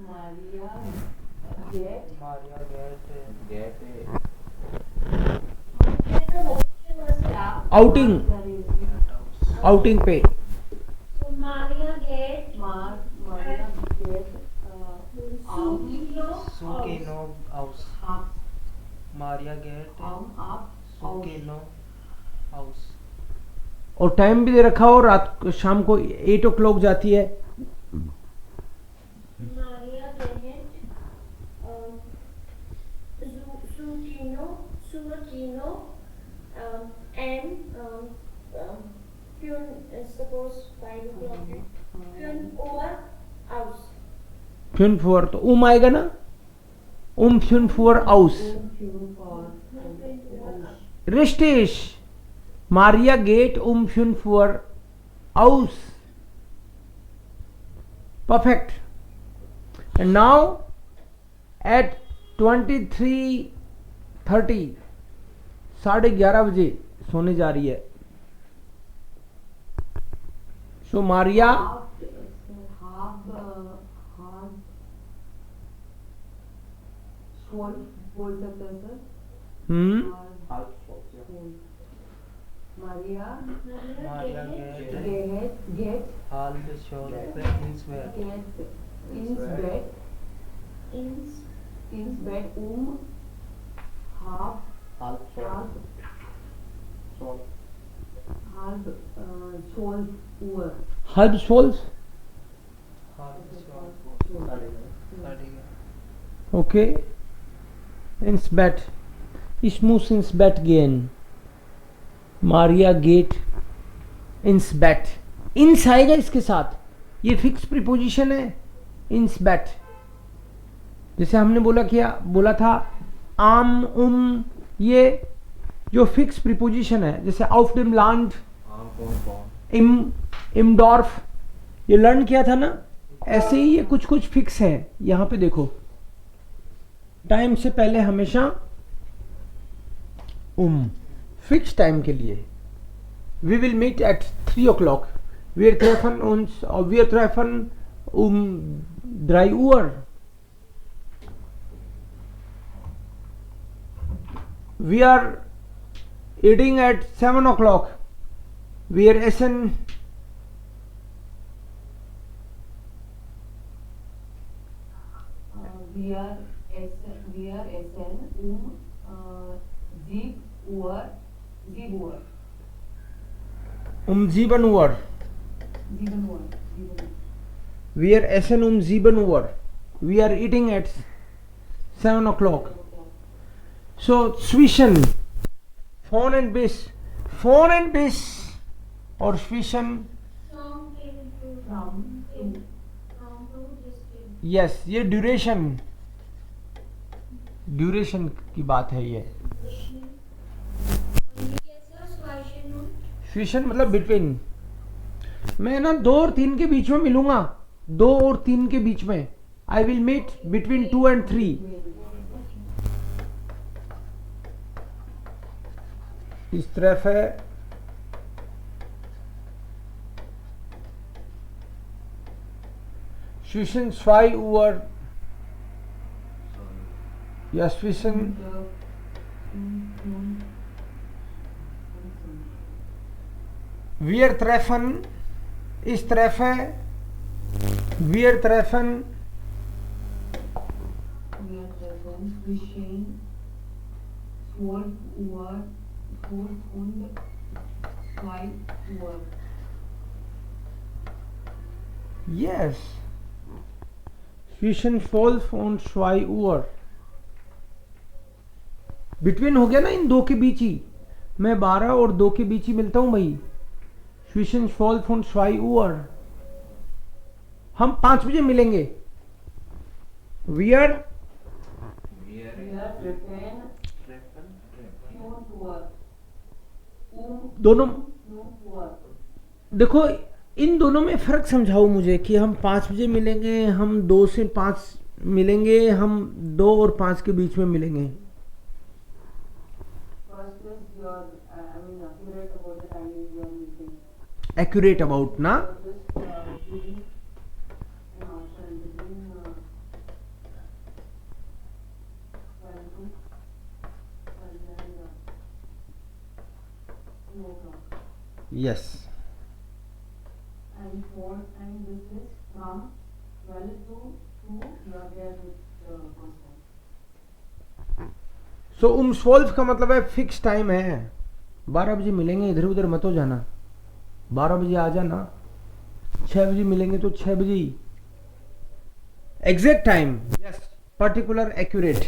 Maria get Outing, outing पे. So Maria get Maria get Sukino house. Maria get up Sukino house. और टाइम भी दे रखा हो, रात को शाम को 8 o'clock जाती है. Maria get Suakino and Pune suppose 5 o'clock है. Pune over house. फ्यून फुअर तो आएगा ना. फ्यून फुअर house. रिस्टिश Maria geht 5 Uhr aus. Perfect. And now at 23:30 11:30 बजे सोने जा रही है. So Maria बोल सकते हैं sir. Maria Maria get halb Schule ins Bett. ins bed halb 12 Uhr. halb 12. Okay. Ins Bett. Ich muss ins Bett gehen. Maria geht ins Bett. Ins आएगा इसके साथ. ये फिक्स प्रीपोजिशन है इंस बैट, जैसे हमने बोला था आम ये जो फिक्स प्रीपोजिशन है, जैसे auf dem Land, im Dorf, ये लर्न किया था ना, ऐसे ही ये कुछ कुछ फिक्स है। यहां पे देखो टाइम से पहले हमेशा फिक्स टाइम के लिए we will meet at 3 o'clock, wir treffen uns 3 Uhr, we are eating at 7 o'clock, wir essen Wir essen 7 Uhr. 7 Uhr. 7 Uhr. 7 Uhr. Wir essen 7 Uhr. We are eating at 7 o'clock. So zwischen von und bis or zwischen, From till to From till. From to this till. yes, ये duration की बात है ये। Und wie geht's los? Zwischen und? Fusion मतलब between, मैं ना 2 और 3 के बीच में मिलूंगा, 2 और 3 के बीच में, I will meet between 2 and 3। इस तरफ है zwischen 2 Uhr या zwischen wir treffen, ich treffe, wir treffen Wir treffen zwischen 12 Uhr und 2 Uhr. yes zwischen 12 und 2 Uhr, between हो गया ना इन दो के बीच ही, मैं 12 और 2 के बीच ही मिलता हूं भाई, zwischen 12 und 2 Uhr, हम 5 बजे मिलेंगे, wir Wir treffen 5 Uhr. दोनों 5 Uhr. देखो इन दोनों में फर्क समझाओ मुझे कि हम 5 बजे मिलेंगे, हम 2 से 5 मिलेंगे, हम 2 और 5 के बीच में मिलेंगे। First is your, accurate about the timing you are meeting. Accurate about ना, Just giving an option between 12 to 2 o'clock. Yes And fourth time this is from 12 to 2 you are there with the first time. सो 12 का मतलब है fix time है, 12 बजे मिलेंगे, इधर उधर मत हो जाना, 12 बजे आ जाना, 6 बजे मिलेंगे तो 6 बजे ही, exact time, yes particular accurate.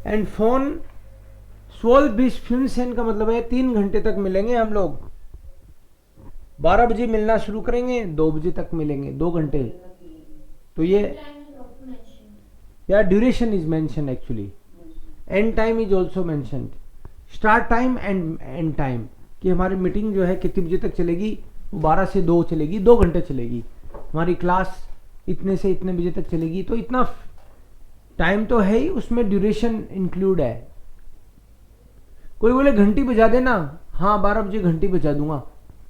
And phone 12 bis 15 का मतलब है 3 घंटे तक मिलेंगे हम लोग, 12 बजे मिलना शुरू करेंगे, 2 बजे तक मिलेंगे, 2 घंटे। तो ये Time is also mentioned. या duration is mention actually, and time is also mentioned, start time and and time, कि हमारी मीटिंग जो है कितने बजे तक चलेगी, वो 12 से 2 चलेगी, 2 घंटे चलेगी, हमारी क्लास इतने से इतने बजे तक चलेगी, तो इतना टाइम तो है ही, उसमें ड्यूरेशन इंक्लूड है। कोई बोले घंटी बजा देना, हाँ 12 बजे घंटी बजा दूंगा,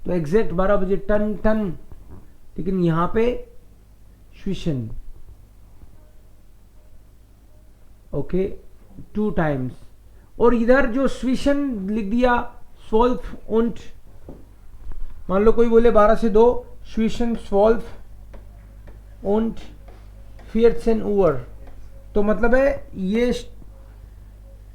तो एग्जैक्ट 12 बजे टन टन, लेकिन यहां पे स्विशन, ओके 2 times, और इधर जो स्विशन लिख दिया 12 und, मान लो कोई बोले 12 से 2, zwischen 12 und 14 Uhr, तो मतलब है ये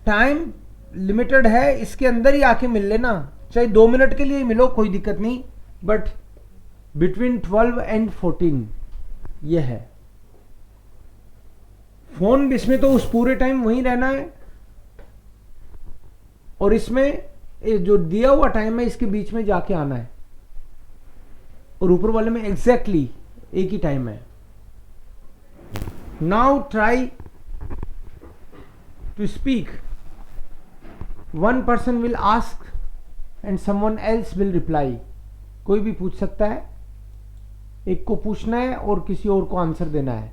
टाइम लिमिटेड है, इसके अंदर ही आके मिल लेना, चाहे 2 मिनट के लिए ही मिलो कोई दिक्कत नहीं, बट बिटवीन 12 and 14 ये है। फोन इसमें तो उस पूरे टाइम वहीं रहना है, और इसमें जो दिया हुआ टाइम है इसके बीच में जाके आना है, और ऊपर वाले में एग्जैक्टली एक ही टाइम है. Now try to speak. One person will ask and someone else will reply. कोई भी पूछ सकता है, एक को पूछना है और किसी और को आंसर देना है.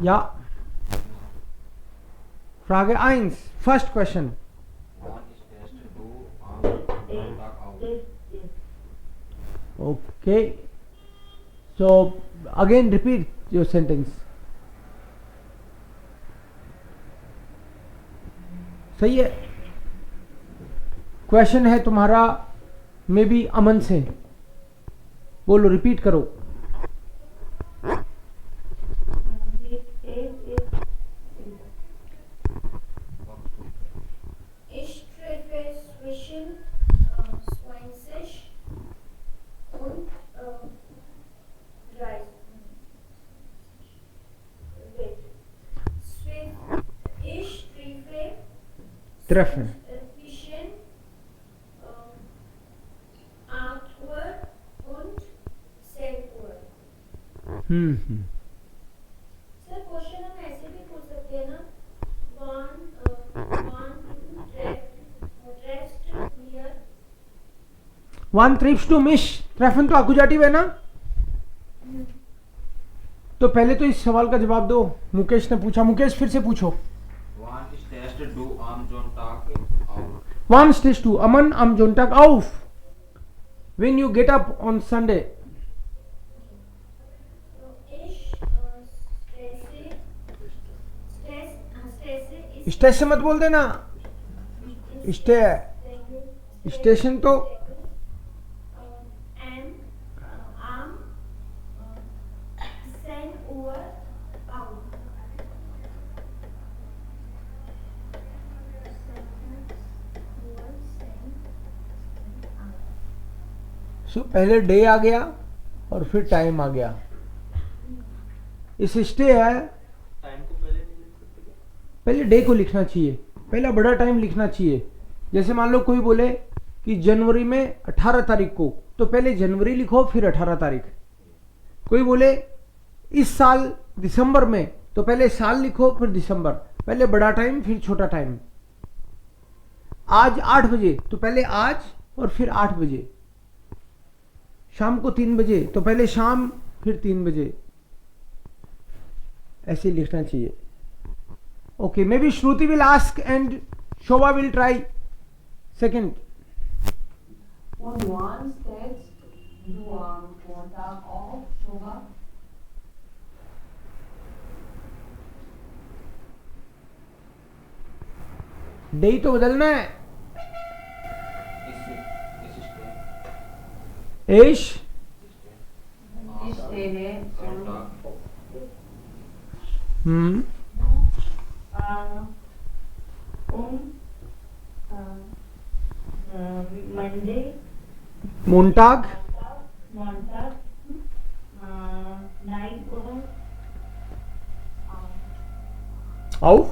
या Frage 1, first question. Okay. So again repeat your sentence. सही है. क्वेश्चन है तुम्हारा मे बी अमन से. बोलो, रिपीट करो. Ich treffe zwischen Schweinsisch und 30. Ich Treffen. zwischen 8 Uhr und 10 Uhr. Sir question हम ऐसे भी पूछ सकते हैं ना. One trips to Mish. ट्रेफन तो आकुजाटिव है ना. तो पहले तो इस सवाल का जवाब दो. मुकेश ने पूछा. मुकेश फिर से पूछो. One stays to Aman am Sonntag auf. When you get up on Sunday. Stage से मत बोल देना. स्टेशन तो पहले डे आ गया और फिर टाइम आ गया. इस स्टे है. टाइम को पहले नहीं लिख सकते. पहले डे को लिखना चाहिए. पहला बड़ा टाइम लिखना चाहिए. जैसे मान लो कोई बोले कि जनवरी में 18 तारीख को, तो पहले जनवरी लिखो फिर 18 तारीख. कोई बोले इस साल दिसंबर में, तो पहले साल लिखो फिर दिसंबर. पहले बड़ा टाइम फिर छोटा टाइम. आज 8 बजे, तो पहले आज और फिर 8 बजे. शाम को 3 बजे, तो पहले शाम फिर 3 बजे. ऐसे लिखना चाहिए. Okay, may be Shruti will ask and Shobha will try. Second. On one text, du am Montag auf, Shobha? Day तो बदलना है. एश Ich stehe Monday, मोन्टाग. Montag, 9 Uhr, आउफ.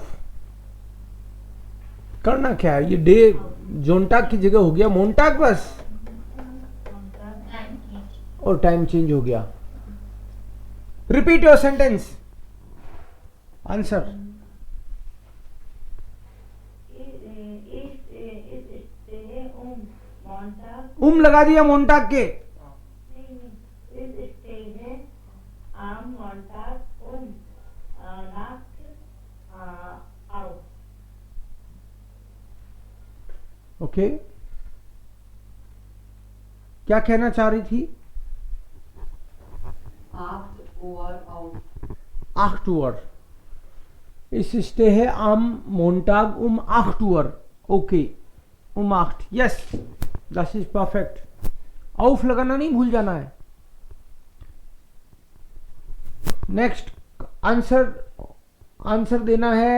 करना क्या है, ये डे जोन्टाग की जगह हो गया मोन्टाग बस, और टाइम चेंज हो गया. Repeat your sentence. आंसर. लगा दिया मोन्टाग के. ओके, क्या कहना चाह रही थी? 8 Uhr auf. 8 Uhr. इस स्टे है am Montag 8 Uhr. Okay, 8. Yes, that is perfect. Of लगाना नहीं भूल जाना है. नेक्स्ट आंसर देना है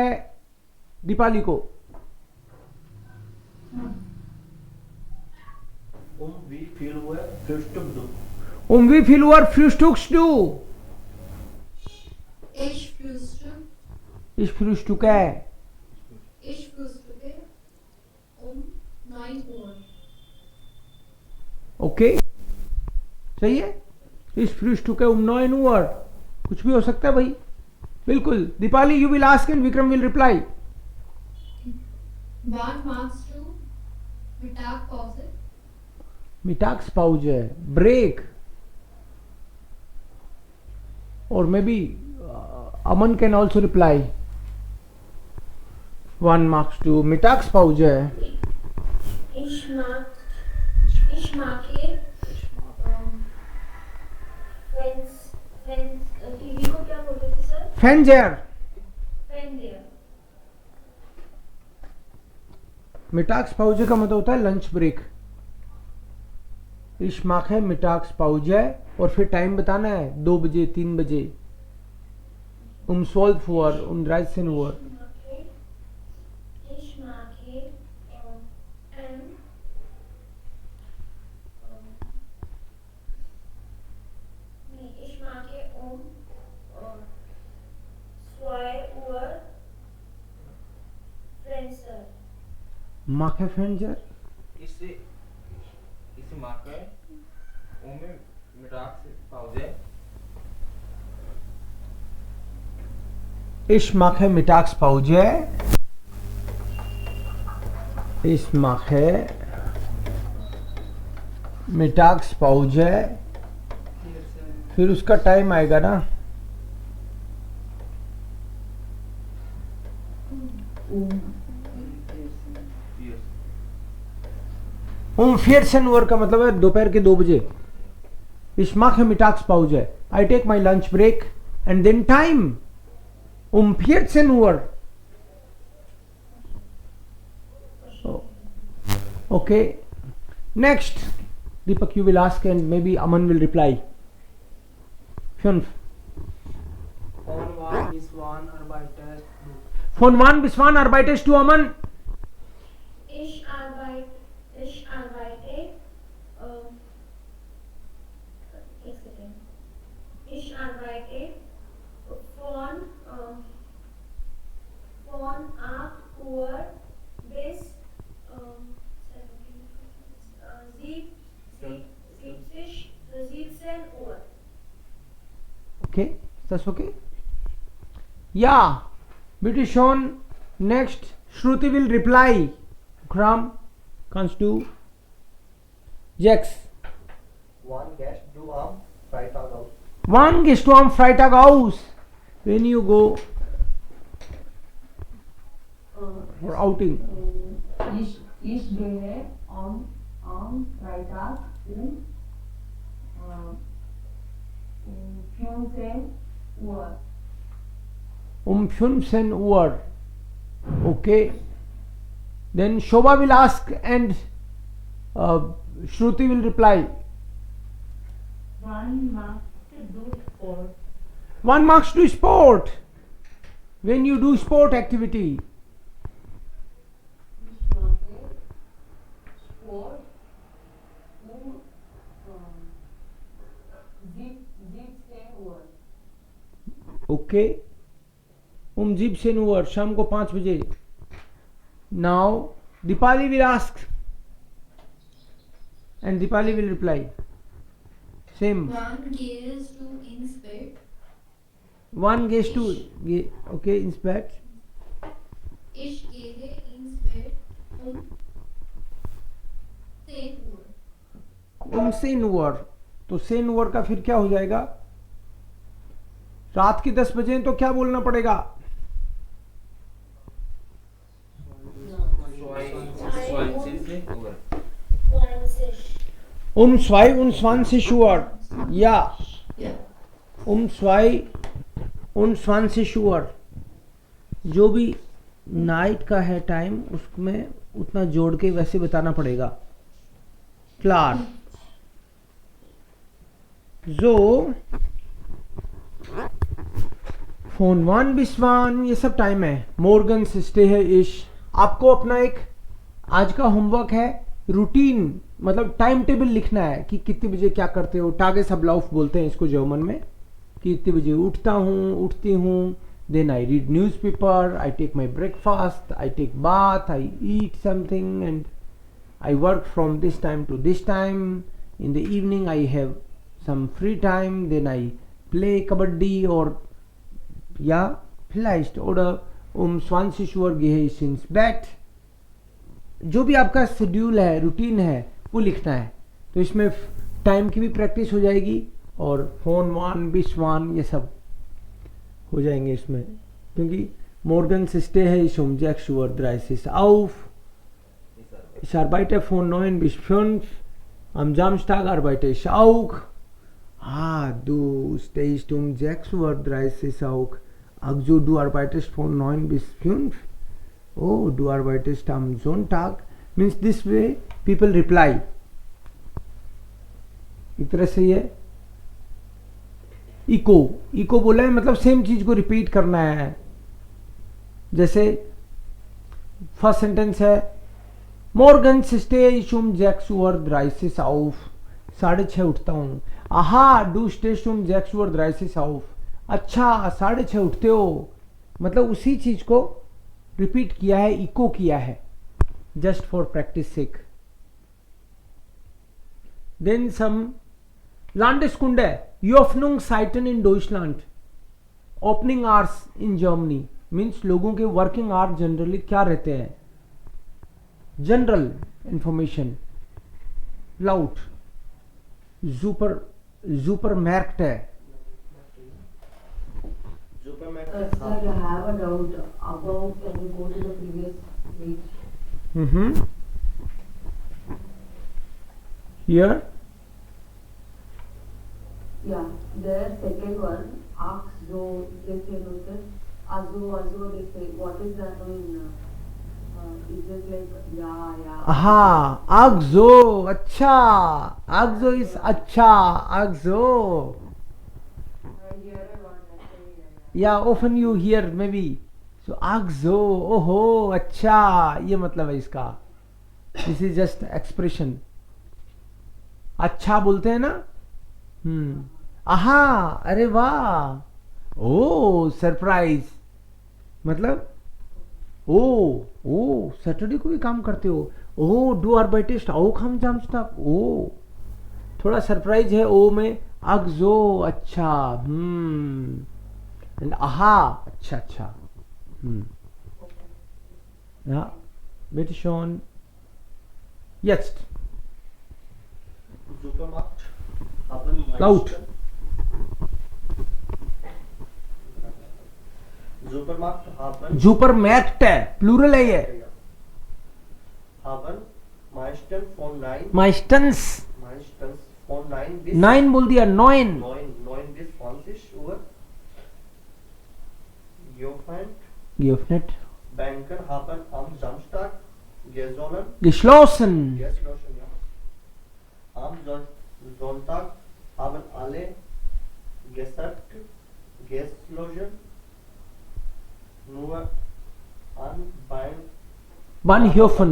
दीपाली को. Wie viel Uhr Frühstück du? Wie viel Uhr frühstückst du? Ich frühstücke. Ich frühstücke. Ich frühstücke um 9 Uhr. Okay, सही है. इस फ्रühstück um 9 Uhr, कुछ भी हो सकता है भाई, बिल्कुल. Deepali, you will ask and Vikram will reply. Wann magst du Mittagpause? Mittagspause, break. Or maybe Aman can also reply. One marks to Mittagspause. Ich mag hier TV को क्या बोलते थे सर? Fenster. Fenster. Mittagspause का मतलब होता है lunch break. Ich mache Mittagspause और फिर टाइम बताना है 2 बजे 3 बजे. 12 Uhr, 13 Uhr. Ich mag hier ich mag hier 2 Uhr Fenster. Mache Fenster. इसे मार्क है उनमें Mittagspause. Ich mache Mittagspause. Ich mache Mittagspause. फिर उसका टाइम आएगा ना. Um 14 Uhr का मतलब है दोपहर के 2 बजे. Ich mache Mittagspause. I take my lunch break and then time. 14 Uhr. Oh. Okay. Next. Deepak, you will ask and maybe Aman will reply. 5. Von wann bis wann arbeitest du? Von wann bis wann arbeitest du, Aman? Ich arbeite ich arbeite von 8 Uhr bis 17 Uhr. Okay, that's okay. Yeah, bitte schon. Next, Shruti will reply. Kram, kannst du? Jax. Wann gehst du am Freitag aus? Wann gehst du am Freitag aus? When you go for outing. Ich gehe am Freitag um 15 Uhr. Um 15 Uhr. Okay. Then Shobha will ask and Shruti will reply. Wann machst du Sport? One marks to sport. When you do sport activity. Ich mache Sport um 17 Uhr. Okay. 17 Uhr. शाम को 5 बजे. Now Dipali will ask and Dipali will reply. Same. Wann gehst du ins Bett? One gets to okay ins Bett. Ich gehe ins Bett um 10 Uhr. 10 Uhr. तो 10 Uhr का फिर क्या हो जाएगा? रात की 10 बजे तो क्या बोलना पड़ेगा? 22 Uhr. Ja. 22 Uhr. जो भी नाइट का है टाइम उसमें उतना जोड़ के वैसे बताना पड़ेगा. Klar. So von wann bis wann ये सब टाइम है. Morgens stay है इश. आपको अपना एक आज का होमवर्क है. रूटीन मतलब टाइम टेबल लिखना है कि कितने बजे क्या करते हो. Tagesablauf बोलते हैं इसको जर्मन में. कि इतने बजे उठती हूँ. Then I read newspaper, I take my breakfast, I take bath, I eat something and I work from this time to this time. In the evening I have some free time, then I play kabaddi or ja, vielleicht oder 20 Uhr gehe ich ins Bett. जो भी आपका schedule है, routine है, वो लिखना है। तो इसमें टाइम की भी प्रैक्टिस हो जाएगी और फोन वन बिस्वान ये सब हो जाएंगे इसमें, क्योंकि morgens stehe ich 6:30 Uhr auf. Ich arbeite von 9 bis 5. Am Samstag arbeite ich auch. Du stehst 6:30 Uhr auch. Also du arbeitest von 9 bis 5. Oh, du arbeitest am Sonntag. Means this way people reply. एक तरह से ये eco बोला है, मतलब same चीज को repeat करना है। जैसे फर्स्ट सेंटेंस है morgens stehe ich 6:30 auf. 6:30 उठता हूँ। आहा, du stehst 6:30 auf. अच्छा, 6:30 उठते हो, मतलब उसी चीज को रिपीट किया है, इको किया है, just for practice sake. Then some Landeskunde, Öffnungszeiten in Deutschland, opening hours in Germany, means लोगों के वर्किंग आवर जनरली क्या रहते हैं, जनरल इंफॉर्मेशन। लाउट सुपरमार्केट है। Sir, I have a doubt about, can you go to the previous page? Here Yeah, there second one, ask so this sir, also they say, what is that mean? Is it like yeah? हाँ, आगजो, अच्छा, आगजो is अच्छा, आगजो। या often you hear maybe, so आगजो, ओहो, अच्छा, ये मतलब है इसका। This is just expression. अच्छा बोलते हैं ना, आहा, अरे वाह, ओ सरप्राइज, मतलब ओ सैटरडे को भी काम करते हो, ओ डू आर्बाइटेस्ट auch am Samstag, ओ थोड़ा सरप्राइज है ओ में, आगजो, अच्छा, एंड आहा, अच्छा, ja, bitte schon, jetzt Supermarkt haben laut, Supermarkt haben Supermärkte है, प्लूरल है ये, haben meistens von 9 meistens von 9 bis 9 बोल दिया, 9 9 bis 20 Uhr geöffnet, Banken haben am Samstag geschlossen, ja. Am Sonntag haben alle geschlossen, nur an Bahnhöfen,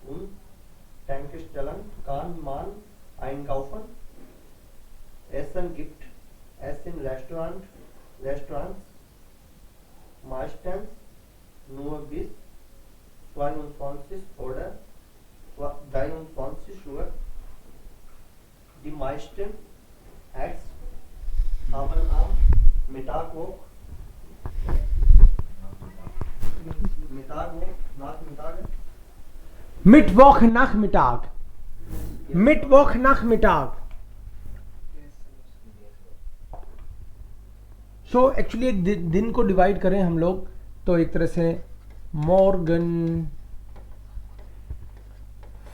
und Tankstellen kann man einkaufen. Essen gibt es in Restaurants meistens nur bis 22 oder 23 Uhr. Die meisten Acts haben am Mittag Mittwochnachmittag। So actually एक दिन को divide करें हम लोग तो एक तरह से मॉर्गन,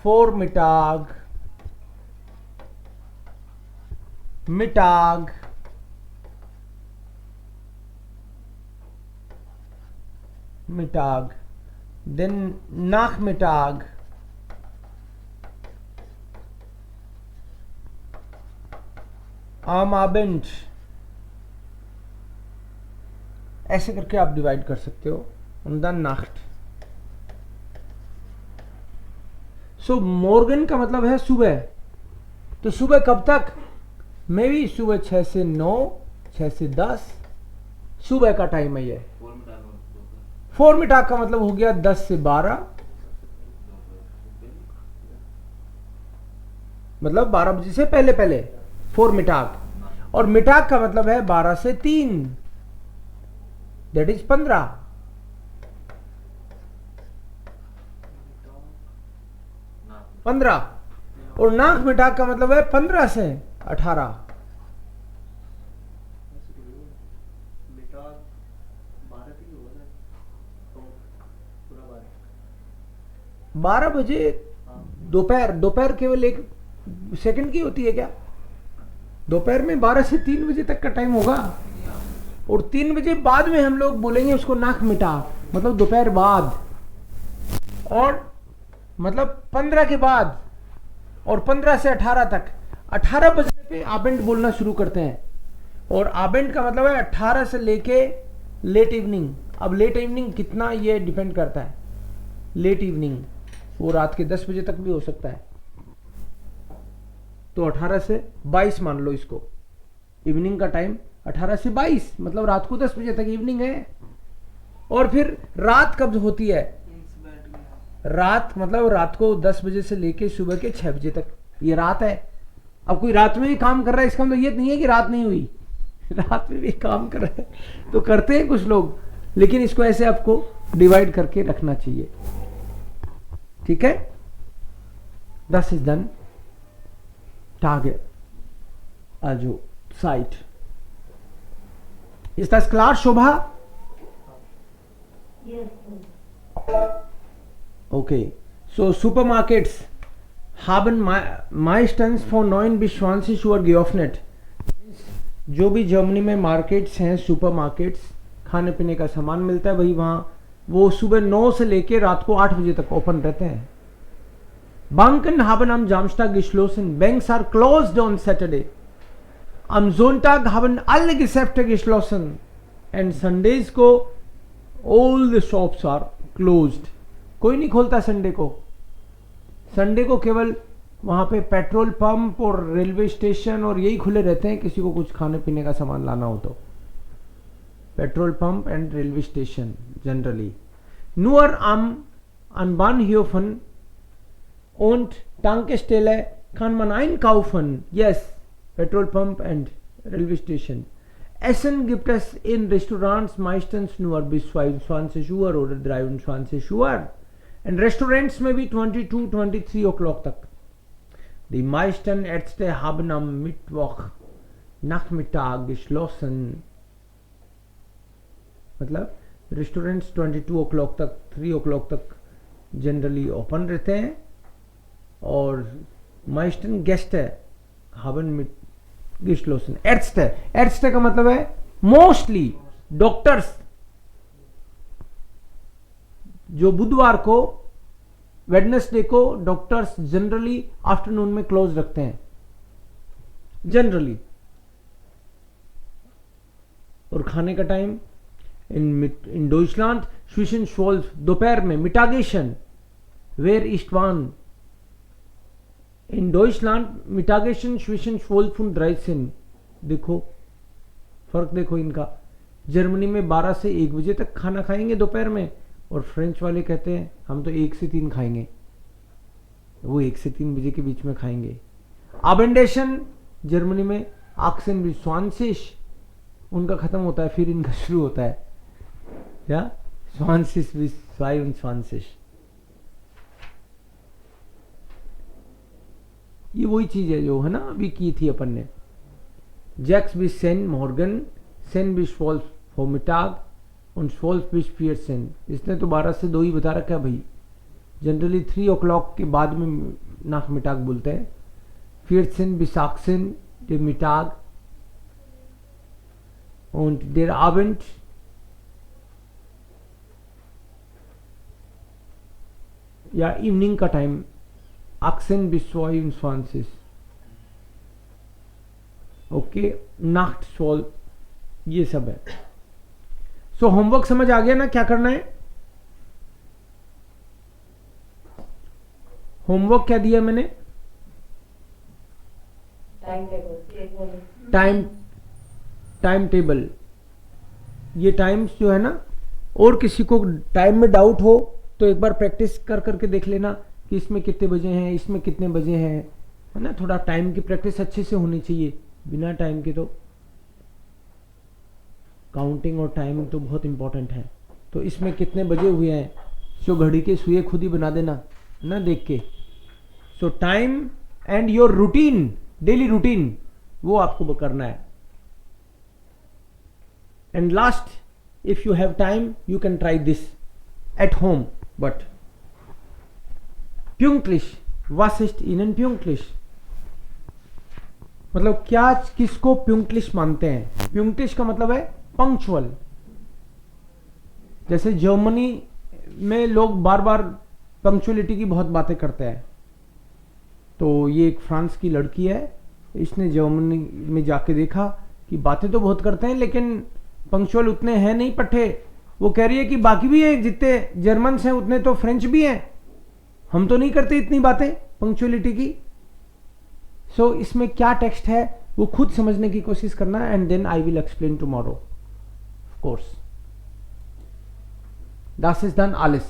फोरमिटाग, मिटाग, देन नाखमिटाग, आम आबेंट, ऐसे करके आप डिवाइड कर सकते हो। उनदा नाख्ट। सो मॉर्गन का मतलब है सुबह, तो सुबह कब तक, मे बी सुबह 6 से 9, 6 से 10 सुबह का टाइम है ये। फोरमिटाग का मतलब हो गया 10 से 12, मतलब 12 बजे से पहले पहले, फॉर मिटाक। और मिटाक का मतलब है 12 से 3, दैट इज 15। और नाक मिटाक का मतलब है 15 से 18। मिटाक 12 की होगा ना, तो पूरा 12 बजे दोपहर केवल 1 सेकंड की होती है क्या? दोपहर में 12 से 3 बजे तक का टाइम होगा। और 3 बजे बाद में हम लोग बोलेंगे उसको नाक मिटा, मतलब दोपहर बाद। और मतलब 15 के बाद, और 15 से 18 तक। 18 बजने पे आबेंट बोलना शुरू करते हैं। और आबेंट का मतलब है 18 से लेके लेट इवनिंग। अब लेट इवनिंग कितना, ये डिपेंड करता है। लेट इवनिंग वो रात के 10 बजे तक भी हो सकता है। तो 18 से 22 मान लो इसको। इवनिंग का टाइम 18 से 22, मतलब रात को 10 बजे तक इवनिंग है। और फिर रात कब होती है? रात मतलब रात को 10 बजे से लेके सुबह के 6 बजे तक, ये रात है। अब कोई रात में भी काम कर रहा है, इसका मतलब ये नहीं है कि रात नहीं हुई, रात में भी काम कर रहे हैं। तो करते हैं कुछ लोग, लेकिन इसको ऐसे आपको डिवाइड करके रखना चाहिए। ठीक है, दस इज डन। टारगेट आजो site is das klar, Shobha? Yes, sir. Okay, so supermarkets haben meistens von 9 bis 20 Uhr geöffnet. जो भी जर्मनी में मार्केट्स हैं, सुपरमार्केट्स, खाने पीने का सामान मिलता है, वही वहाँ वो सुबह 9 से लेकर रात को 8 बजे तक ओपन रहते हैं। Banken haben am Samstag geschlossen. Banks are closed on Saturday. Am Sonntag haben alle Geschäfte geschlossen. And Sundays को all the shops are closed. कोई नहीं खोलता संडे को। संडे को केवल वहाँ पे पेट्रोल पंप और रेलवे स्टेशन और यही खुले रहते हैं, किसी को कुछ खाने पीने का सामान लाना हो तो। Petrol pump and railway station generally. Nur an Bahnhöfen und Tankstelle kann man einkaufen. Yes, Petrolpump and Railway Station. Essen gibt es in Restaurants meistens nur bis 22 Uhr oder 23 Uhr. Und Restaurants में भी 22-23 O'clock तक. Die meisten Ärzte haben am Mittwoch Nachmittag geschlossen. मतलब restaurants 22 O'clock तक, 3 O'clock तक generally open रहते हैं। और meisten Gäste haben mit geschlossen. Ärzte, Ärzte का मतलब है मोस्टली डॉक्टर्स, जो बुधवार को, वेडनेसडे को डॉक्टर्स जनरली आफ्टरनून में क्लोज रखते हैं जनरली। और खाने का टाइम इन डॉइचलैंड zwischen 12 दोपहर में मिटागेशन, where ist wann? In Deutschland Mittagessen zwischen 12 und 13। देखो फर्क देखो इनका। जर्मनी में 12 से 1 बजे तक खाना खाएंगे दोपहर में, और फ्रेंच वाले कहते हैं हम तो 1 से 3 खाएंगे, वो 1 से 3 बजे के बीच में खाएंगे। Abendessen जर्मनी में 18:20 उनका खत्म होता है, फिर इनका शुरू होता है, या 20:22। ये वही चीज है जो है ना अभी की थी अपन ने। Sechs bis 10 morgen, 10 bis 12 Vormittag und 12 bis 14। इसने तो 12 से 2 ही बता रखा है भाई। जनरली 3 o'clock के बाद में नाक मिटाग बोलते हैं। 14 bis 18 der Mittag und der Abend या इवनिंग का टाइम 18 bis 22। ओके, नाक्ट 12, ये सब है। सो होमवर्क समझ आ गया ना क्या करना है? होमवर्क क्या दिया मैंने? Time table. ये टाइम्स जो है ना, और किसी को टाइम में डाउट हो तो एक बार प्रैक्टिस कर करके देख लेना कि इसमें कितने बजे हैं, इसमें कितने बजे हैं, है ना, थोड़ा टाइम की प्रैक्टिस अच्छे से होनी चाहिए, बिना टाइम के तो काउंटिंग और टाइमिंग तो बहुत इंपॉर्टेंट है। तो इसमें कितने बजे हुए हैं, जो घड़ी के सुइए खुद ही बना देना ना देख के। So time and your routine, daily routine, वो आपको करना है। And last, if you have time you can try this at home, but प्यूंक्लिश, was ist Ihnen प्यूंक्लिश, मतलब क्या किसको प्यूंक्लिश मानते हैं। प्यूंक्लिश का मतलब है पंक्चुअल। जैसे जर्मनी में लोग बार बार पंक्चुअलिटी की बहुत बातें करते हैं, तो ये एक फ्रांस की लड़की है, इसने जर्मनी में जाके देखा कि बातें तो बहुत करते हैं लेकिन पंक्चुअल उतने हैं नहीं पट्टे। वो कह रही है कि बाकी भी है, जितने जर्मन्स हैं उतने तो फ्रेंच भी हैं, हम तो नहीं करते इतनी बातें पंक्चुअलिटी की। सो इसमें क्या टेक्स्ट है वो खुद समझने की कोशिश करना, and then I will explain tomorrow of course. Das ist dann alles.